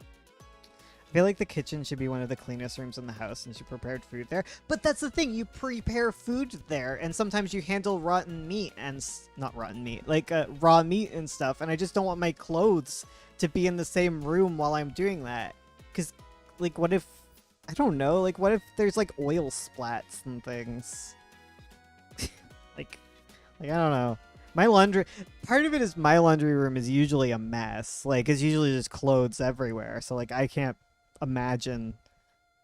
I feel like the kitchen should be one of the cleanest rooms in the house since you prepared food there. But that's the thing, you prepare food there, and sometimes you handle rotten meat and... not rotten meat, like raw meat and stuff, and I just don't want my clothes to be in the same room while I'm doing that. Because, like, what if... I don't know, like, what if there's, like, oil splats and things? like, I don't know. My laundry... Part of it is my laundry room is usually a mess. Like, it's usually just clothes everywhere. So, like, I can't imagine,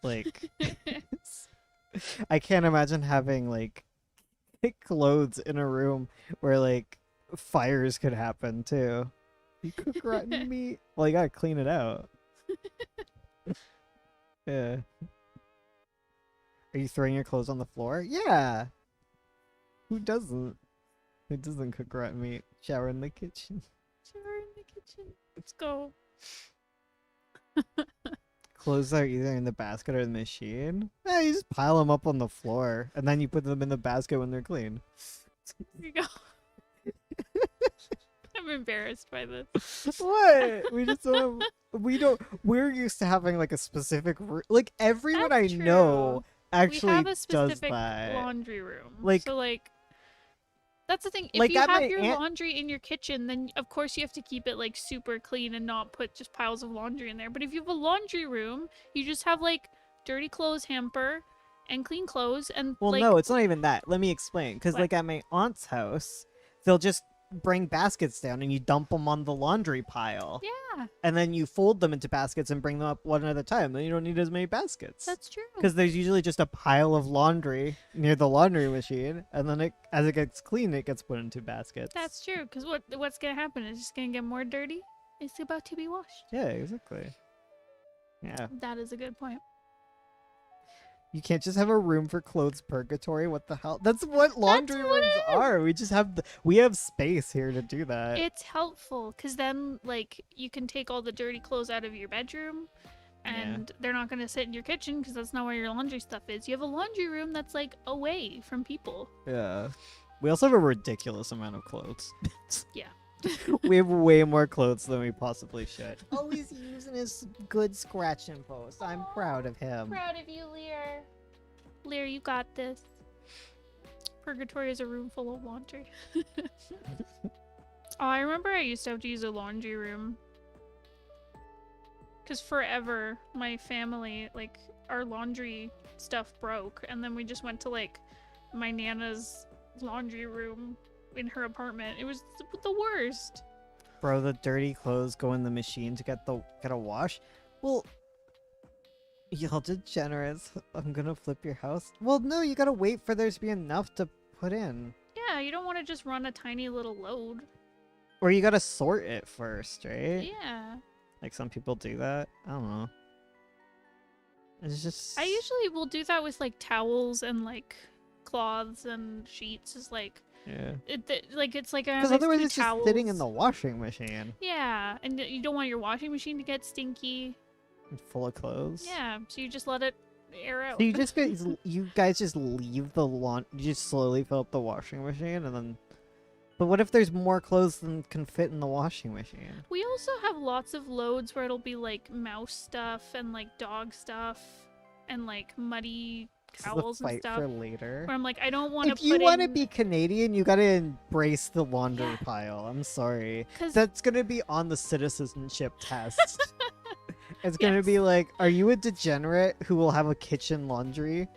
like... I can't imagine having, like, clothes in a room where, like, fires could happen, too. You cook rotten meat. Well, you gotta clean it out. Yeah. Are you throwing your clothes on the floor? Yeah. Who doesn't? Who doesn't cook rotten meat? Shower in the kitchen. shower in the kitchen. Let's go. Clothes are either in the basket or the machine. Yeah, you just pile them up on the floor, and then you put them in the basket when they're clean. Here you go. I'm embarrassed by this. What? We just don't have, we don't we're used to having like a specific like everyone That's I know true. actually We have a does specific that. laundry room. Like- so like that's the thing. If Like, you at have my your aunt- laundry in your kitchen, then of course you have to keep it like super clean and not put just piles of laundry in there. But if you have a laundry room, you just have like dirty clothes hamper and clean clothes and Well, like no, it's not even that. Let me explain. Because, What? like, at my aunt's house, they'll just bring baskets down and you dump them on the laundry pile. yeah, And then you fold them into baskets and bring them up one at a time. Then you don't need as many baskets. that's true. Because there's usually just a pile of laundry near the laundry machine. And then as it gets clean, it gets put into baskets. That's true. Because what's gonna happen? It's just gonna get more dirty. It's about to be washed. Yeah, exactly. Yeah. That is a good point. You can't just have a room for clothes purgatory. What the hell? That's what laundry what rooms it is. are. We just have we have space here to do that. It's helpful because then like you can take all the dirty clothes out of your bedroom Yeah. and they're not going to sit in your kitchen because that's not where your laundry stuff is. You have a laundry room that's like away from people. Yeah. We also have a ridiculous amount of clothes. Yeah. We have way more clothes than we possibly should. Oh, he's using his good scratching post. I'm proud of him. Proud of you, Lear. Lear, you got this. Purgatory is a room full of laundry. Oh, I remember I used to have to use a laundry room. Because forever, my family, like, our laundry stuff broke. And then we just went to, like, my Nana's laundry room in her apartment. It was the worst. Bro, the dirty clothes go in the machine to get a wash. Well, y'all degenerates. I'm gonna flip your house. Well, no, you gotta wait for there to be enough to put in. Yeah, you don't want to just run a tiny little load. Or you gotta sort it first, right? Yeah. Like some people do that. I don't know. It's just I usually will do that with, like, towels and, like, cloths and sheets. Is like, yeah. it's like a Because nice otherwise few it's just sitting in towels. the washing machine Yeah, and you don't want your washing machine to get stinky. full of clothes. Yeah, so you just let it air out. So you guys just leave the you just slowly fill up the washing machine and then. But what if there's more clothes than can fit in the washing machine? We also have lots of loads where it'll be like mouse stuff and like dog stuff and like muddy This is towels a and fight stuff. for later. Where I'm like, I don't want to If put you want to in... be Canadian, you gotta embrace the laundry pile. I'm sorry. 'Cause- That's gonna be on the citizenship test. It's gonna Yes. be like, are you a degenerate who will have a kitchen laundry?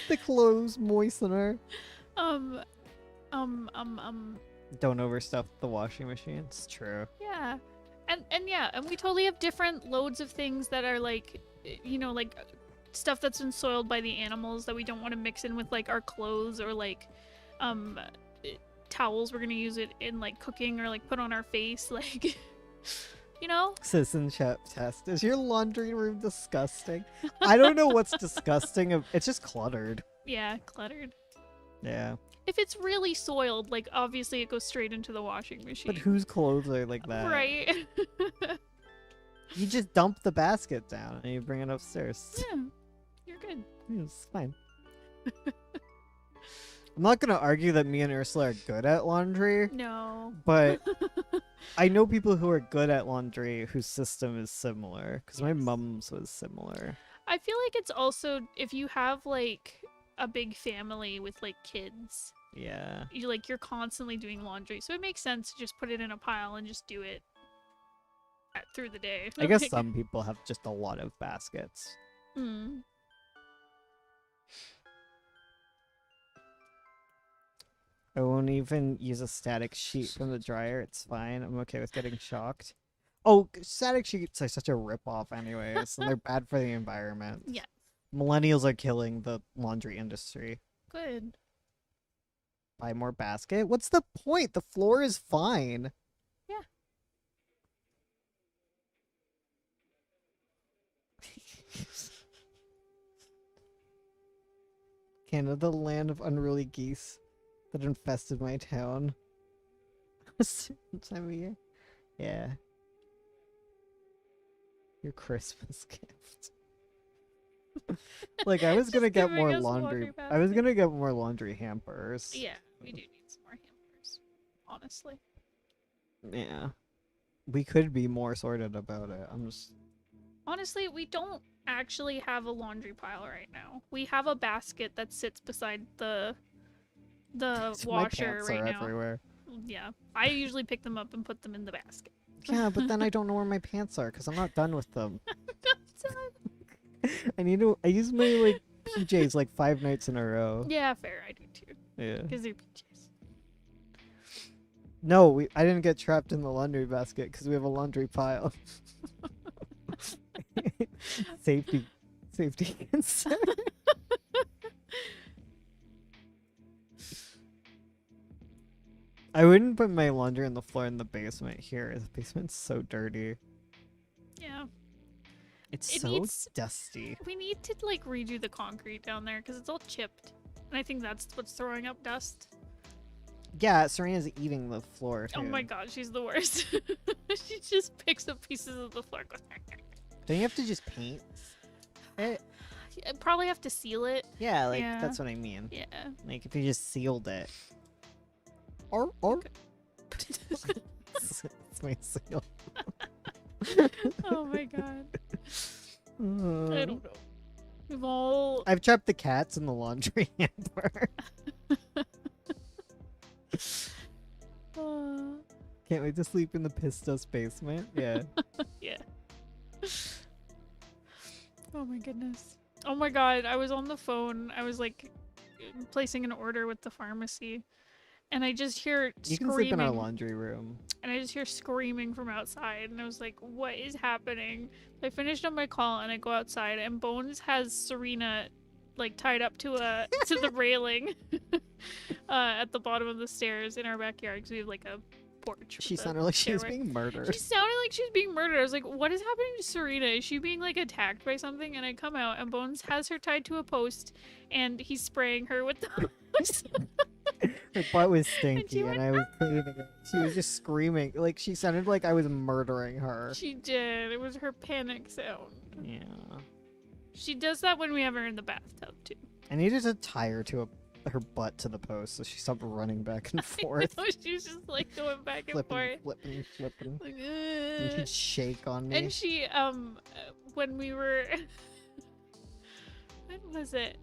The clothes moistener. um, Don't overstuff the washing machine. It's true. yeah. And yeah, and we totally have different loads of things that are like, you know, like stuff that's been soiled by the animals that we don't want to mix in with like our clothes or like towels we're gonna use it in like cooking or like put on our face, like you know. Citizenship test. Is your laundry room disgusting? I don't know what's disgusting. It's just cluttered. Yeah, cluttered. Yeah. If it's really soiled, like obviously it goes straight into the washing machine. But whose clothes are like that? Right. You just dump the basket down and you bring it upstairs. Yeah, you're good. It's fine. I'm not gonna argue that me and Ursula are good at laundry, No. but I know people who are good at laundry whose system is similar. Because my Yes. mum's was similar. I feel like it's also if you have like a big family with like kids, Yeah. you're constantly doing laundry, so it makes sense to just put it in a pile and just do it through the day. I guess Like, some people have just a lot of baskets. mm. I won't even use a static sheet from the dryer. It's fine. I'm okay with getting shocked. Oh, static sheets are such a rip-off anyways, and they're bad for the environment. Yeah. Millennials are killing the laundry industry. Good. Buy more basket? What's the point? The floor is fine. Yeah. Canada, the land of unruly geese that infested my town. Time of year? Yeah. Your Christmas gift. Like I was Just gonna get giving more us a laundry. laundry I was basket. gonna get more laundry hampers. Yeah, we do need some more hampers. honestly. Yeah. We could be more sorted about it. I'm just Honestly, we don't actually have a laundry pile right now. We have a basket that sits beside the my washer pants right are now. everywhere. Yeah, I usually pick them up and put them in the basket. Yeah, but then I don't know where my pants are because I'm not done with them. I use my like PJs like 5 nights in a row. Yeah, fair. I do too. Yeah. Because they're peaches. No, I didn't get trapped in the laundry basket because we have a laundry pile. Safety concern. I wouldn't put my laundry on the floor in the basement here. The basement's so dirty. Yeah. It's It so needs- dusty. We need to like redo the concrete down there because it's all chipped. And I think that's what's throwing up dust. Yeah, Serena's eating the floor too. Oh my god, she's the worst. She just picks up pieces of the floor. Don't you have to just paint it? I probably have to seal it. Yeah, like Yeah. that's what I mean. Yeah. Like if you just sealed it. Or it's my seal. Oh my god. I don't know. We've all. I've trapped the cats in the laundry hamper. Can't wait to sleep in the Pistos basement. Yeah. Yeah. Oh my goodness. Oh my god, I was on the phone. I was like placing an order with the pharmacy. And I just hear You can screaming. sleep in our laundry room. And I just hear screaming from outside. And I was like, what is happening? I finished up my call and I go outside and Bones has Serena like tied up to the railing at the bottom of the stairs in our backyard because we have like a porch. She with a sounded like she was stairway. being murdered. She sounded like she was being murdered. I was like, what is happening to Serena? Is she being like attacked by something? And I come out and Bones has her tied to a post and he's spraying her with the hose. Her butt was she stinky went, and I was cleaning it. She was just screaming. Like she sounded like I was murdering her. She did. It was her panic sound. Yeah. She does that when we have her in the bathtub too. I needed to tie her to her butt to the post so she stopped running back and forth. I know, she was just like going back and flipping, forth. flipping. Like, And she'd shake on me. and she when we were when was it?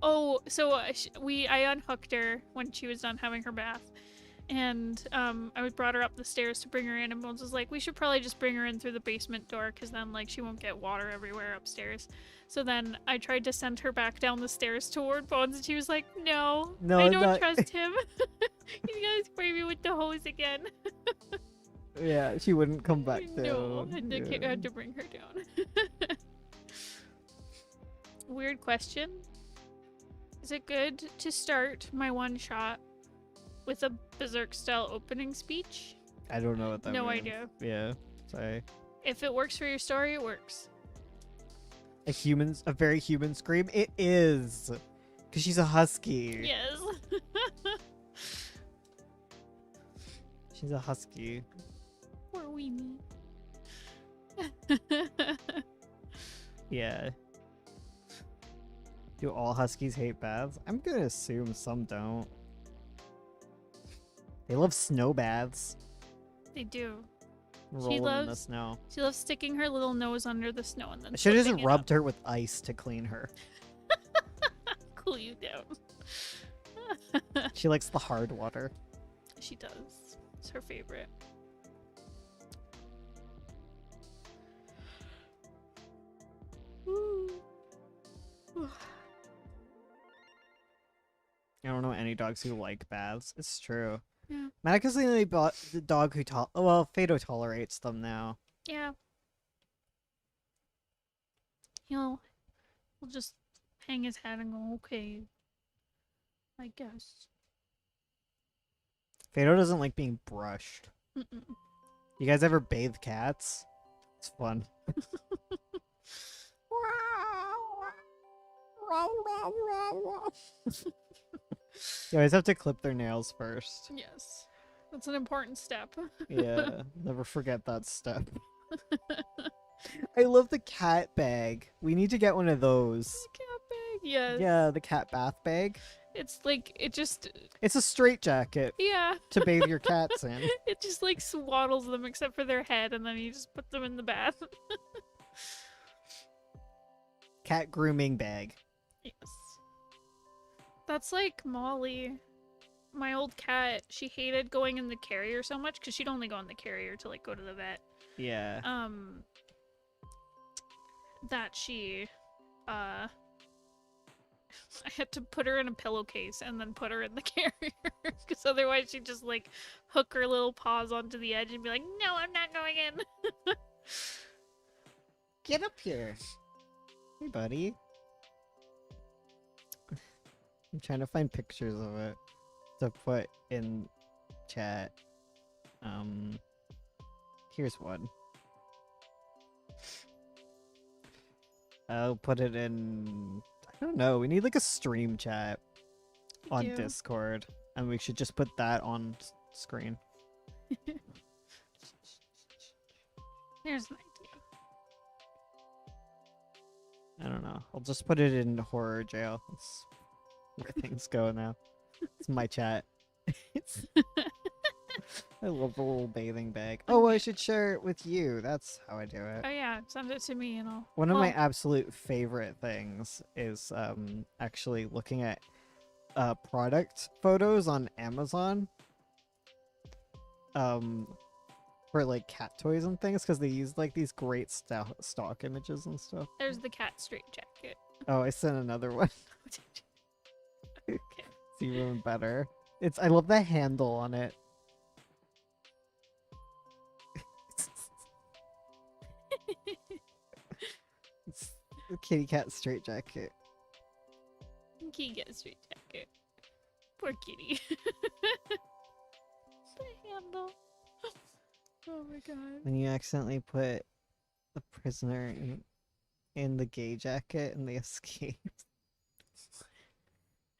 Oh, so I unhooked her when she was done having her bath, and I brought her up the stairs to bring her in, and Bones was like, we should probably just bring her in through the basement door because then like she won't get water everywhere upstairs. So then I tried to send her back down the stairs toward Bones, and she was like, no, No, I don't not- trust him. He's gonna spray me with the hose again. Yeah, she wouldn't come back down. No, I Yeah. had to bring her down. Weird question. Is it good to start my one shot with a Berserk style opening speech? I don't know what that No means. idea. Yeah. Sorry. If it works for your story, it works. A very human scream? It is. Because she's a husky. Yes. She's a husky. Poor weenie. Yeah. Do all huskies hate baths? I'm gonna assume some don't. They love snow baths. They do. Rolling in the loves- snow. She loves sticking her little nose under the snow and then I should have flipping just it rubbed up. her with ice to clean her. Cool you down. She likes the hard water. She does. It's her favorite. Ooh. I don't know any dogs who like baths. It's true. Yeah. Monica's the only the dog who well, Fado tolerates them now. Yeah. He'll just hang his head and go, okay. I guess. Fado doesn't like being brushed. Mm-mm. You guys ever bathe cats? It's fun. You always have to clip their nails first. Yes. That's an important step. Yeah, never forget that step. I love the cat bag. We need to get one of those. Cat bag. Yes. Yeah, the cat bath bag. It's like it just It's a straitjacket yeah. to bathe your cats in. It just like swaddles them except for their head, and then you just put them in the bath. Cat grooming bag. Yes. That's like Molly. My old cat, she hated going in the carrier so much because she'd only go in the carrier to like go to the vet. Yeah. That she I had to put her in a pillowcase and then put her in the carrier because otherwise she'd just like hook her little paws onto the edge and be like, no, I'm not going in. Get up here. Hey, buddy. I'm trying to find pictures of it to put in chat. Here's one. I'll put it in. I don't know. We need like a stream chat on do. Discord, and we should just put that on screen. Here's an idea. I don't know. I'll just put it in horror jail. That's where things go now. It's my chat. It's... I love the little bathing bag. Oh, I should share it with you. That's how I do it. Oh yeah, send it to me and I'll. One of my well, absolute favorite things is actually looking at product photos on Amazon for like cat toys and things because they use like these great stock images and stuff. There's the cat straight jacket. Oh, I sent another one. Okay. It's even better. I love the handle on it. It's the kitty cat straight jacket. Kitty get a straight jacket. Poor kitty. The handle. Oh my god. When you accidentally put the prisoner in the gay jacket and they escape.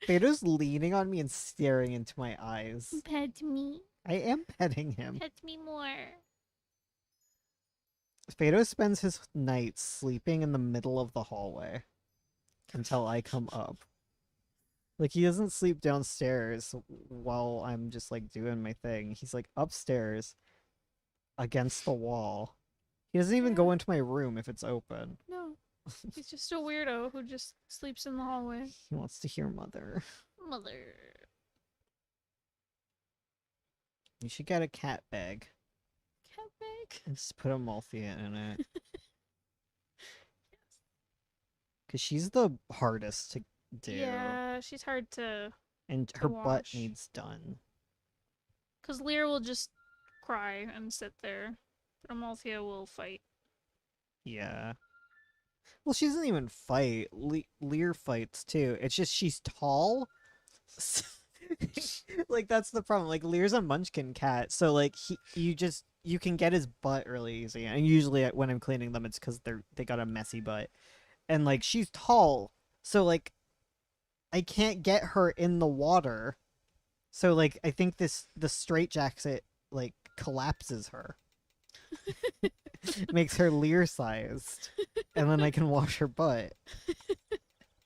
Bedo's leaning on me and staring into my eyes. Pet me. I am petting him. Pet me more. Beto spends his nights sleeping in the middle of the hallway until I come up. Like, he doesn't sleep downstairs while I'm just, like, doing my thing. He's, like, upstairs against the wall. He doesn't even go into my room if it's open. No. He's just a weirdo who just sleeps in the hallway. He wants to hear Mother. Mother. You should get a cat bag Cat bag. and just put a Malthea in it. Because she's the hardest to do. Yeah, she's hard to. And to her butt wash. needs done. Because Lear will just cry and sit there. But Amalthea will fight. Yeah. Well, she doesn't even fight. Lear fights too. It's just she's tall. Like, that's the problem. Like, Lear's a munchkin cat, so like you can get his butt really easy. And usually when I'm cleaning them, it's because they got a messy butt. And like, she's tall, so like I can't get her in the water. So like, I think the straitjacket like collapses her. Makes her Lear sized, and then I can wash her butt.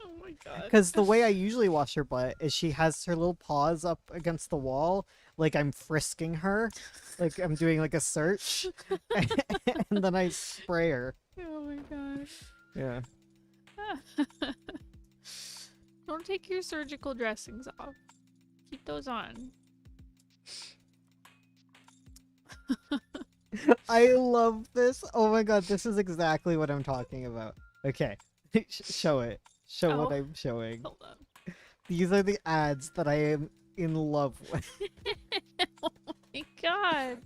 Oh my god. Because the way I usually wash her butt is she has her little paws up against the wall, like I'm frisking her, like I'm doing like a search, and then I spray her. Oh my gosh. Yeah. Don't take your surgical dressings off. Keep those on. I love this. Oh my god, this is exactly what I'm talking about. Okay, show it. Show what Oh. I'm showing. Hold on. These are the ads that I am in love with. Oh my god.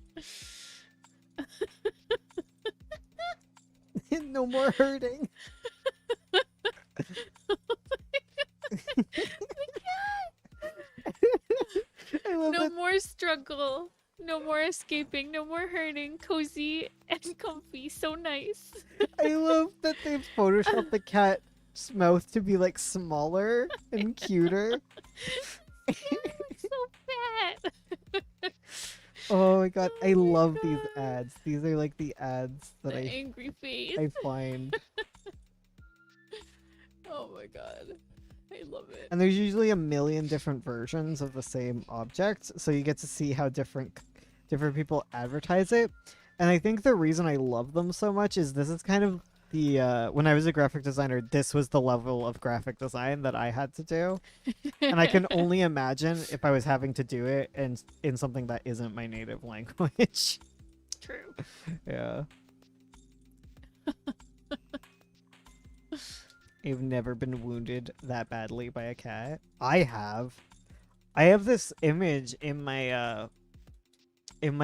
No more hurting. I love No that. more struggle. No more escaping. No more hurting. Cozy and comfy. So nice. I love that they've photoshopped the cat's mouth to be like smaller and cuter. So fat. Oh my god, I Oh my love these God. ads. These are like the ads that The I angry face. I find. Oh my god. I I love it. And there's usually a million different versions of the same object, so you get to see how different people advertise it. And I think the reason I love them so much is this is kind of the when I was a graphic designer, this was the level of graphic design that I had to do. And I can only imagine if I was having to do it in something that isn't my native language. True. Yeah. I've never been wounded that badly by a cat. I have this image in my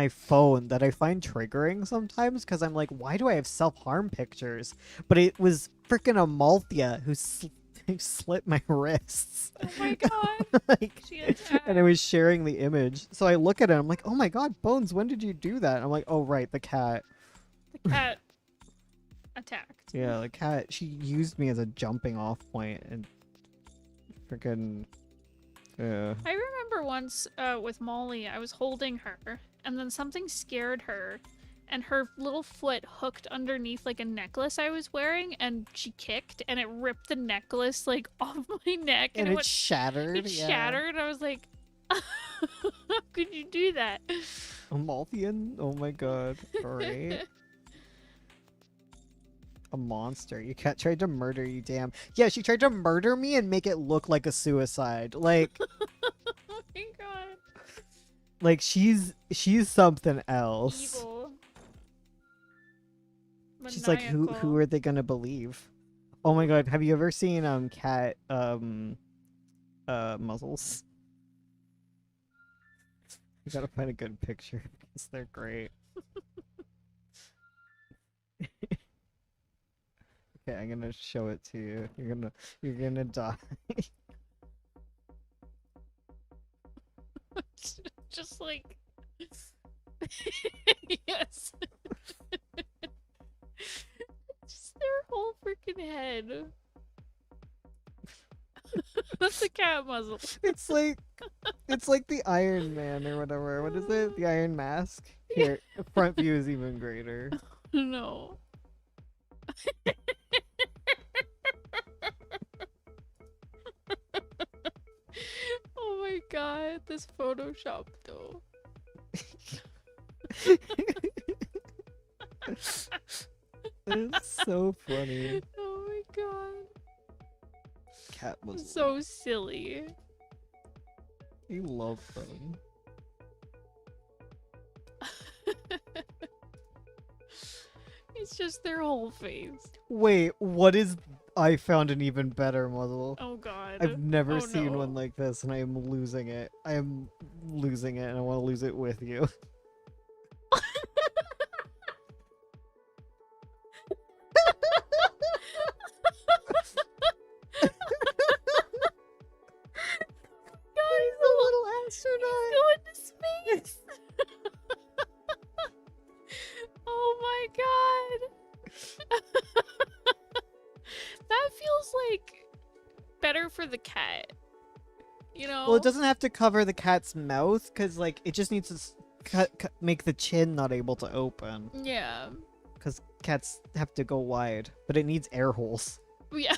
phone that I find triggering sometimes because I'm like, why do I have self-harm pictures? But it was freaking Amalthea who slit my wrists. Oh my god. Like, She attacked. and I was sharing the image. So I look at it, I'm like, oh my god, Bones, when did you do that? I'm like, oh right, the cat. The cat attacked. Yeah, the cat, she used me as a jumping off point and freaking yeah. I remember once with Molly, I was holding her, and then something scared her, and her little foot hooked underneath like a necklace I was wearing, and she kicked, and it ripped the necklace like off my neck, And it it went, shattered. it Yeah. shattered. I was like, how could you do that? Amalthean? Oh my god. Great. A monster. Your cat tried to murder you, damn. Yeah, she tried to murder me and make it look like a suicide. Like Oh my god. like she's something else. Evil. She's like, who Maniacal. are they gonna believe? Oh my god, have you ever seen cat muzzles? You gotta find a good picture because they're great. Okay, I'm gonna show it to you. You're gonna die. Just like yes. Just their whole freaking head. That's a cat muzzle. It's like the Iron Man or whatever. What is it? The Iron Mask? Here, front view is even greater. No. Oh my god, this Photoshop though. It's so funny. Oh my god. Cat muzzle. So silly. You love them. It's just their whole face. Wait, what is? I found an even better muzzle. Oh god. I've never Oh, seen no. one like this, and I am losing it. I am losing it, and I want to lose it with you. He's a little astronaut. going to space. Oh my god. That feels like better for the cat. You know? Well, it doesn't have to cover the cat's mouth, because like it just needs to make the chin not able to open, Yeah. because cats have to go wide, but it needs air holes. Yeah.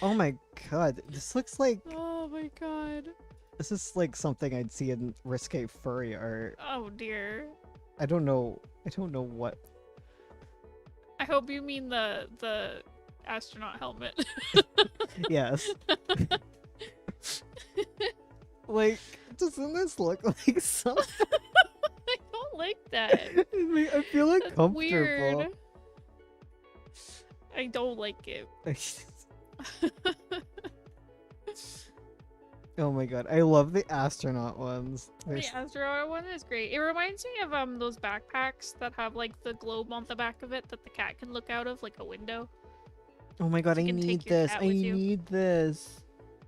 Oh my god, this looks like Oh my god. this is like something I'd see in risque furry art. Oh dear. I don't know what. I hope you mean the astronaut helmet. Yes. Like, doesn't this look like something? I don't like that. I feel That's uncomfortable. weird. I don't like it. Oh my god, I love the astronaut ones. They're The astronaut one is great. It reminds me of those backpacks that have like the globe on the back of it that the cat can look out of, like a window. Oh my god, You I can need take your this. cat I with you. need this.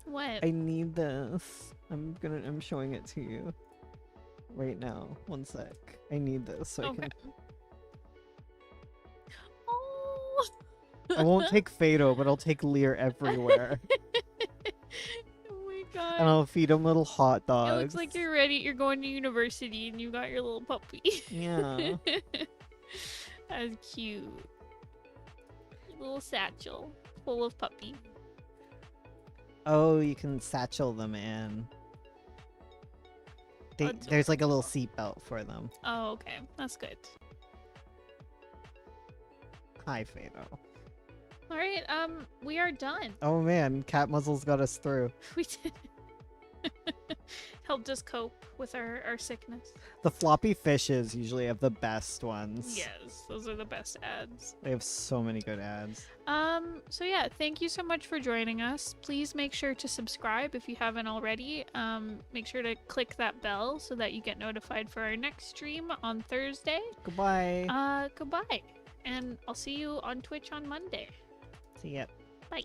What? I need this. I'm showing it to you right now. One sec. I need this so Okay. I can. Oh. I won't take Fado, but I'll take Lear everywhere. Oh my god. And I'll feed him little hot It dogs. looks like you're ready. You're going to university and you got your little puppy. Yeah. That's cute. Little satchel full of puppy. Oh, you can satchel them in. There's like a little seatbelt for them. Oh, okay. That's good. Hi, Fado. All right. We are done. Oh man, Cat Muzzle's got us through. We did. Helped us cope with our sickness. The floppy fishes usually have the best ones. Yes, those are the best ads. They have so many good ads. So yeah, thank you so much for joining us. Please make sure to subscribe if you haven't already. Make sure to click that bell so that you get notified for our next stream on Thursday. Goodbye. Goodbye. And I'll see you on Twitch on Monday. See ya. Bye.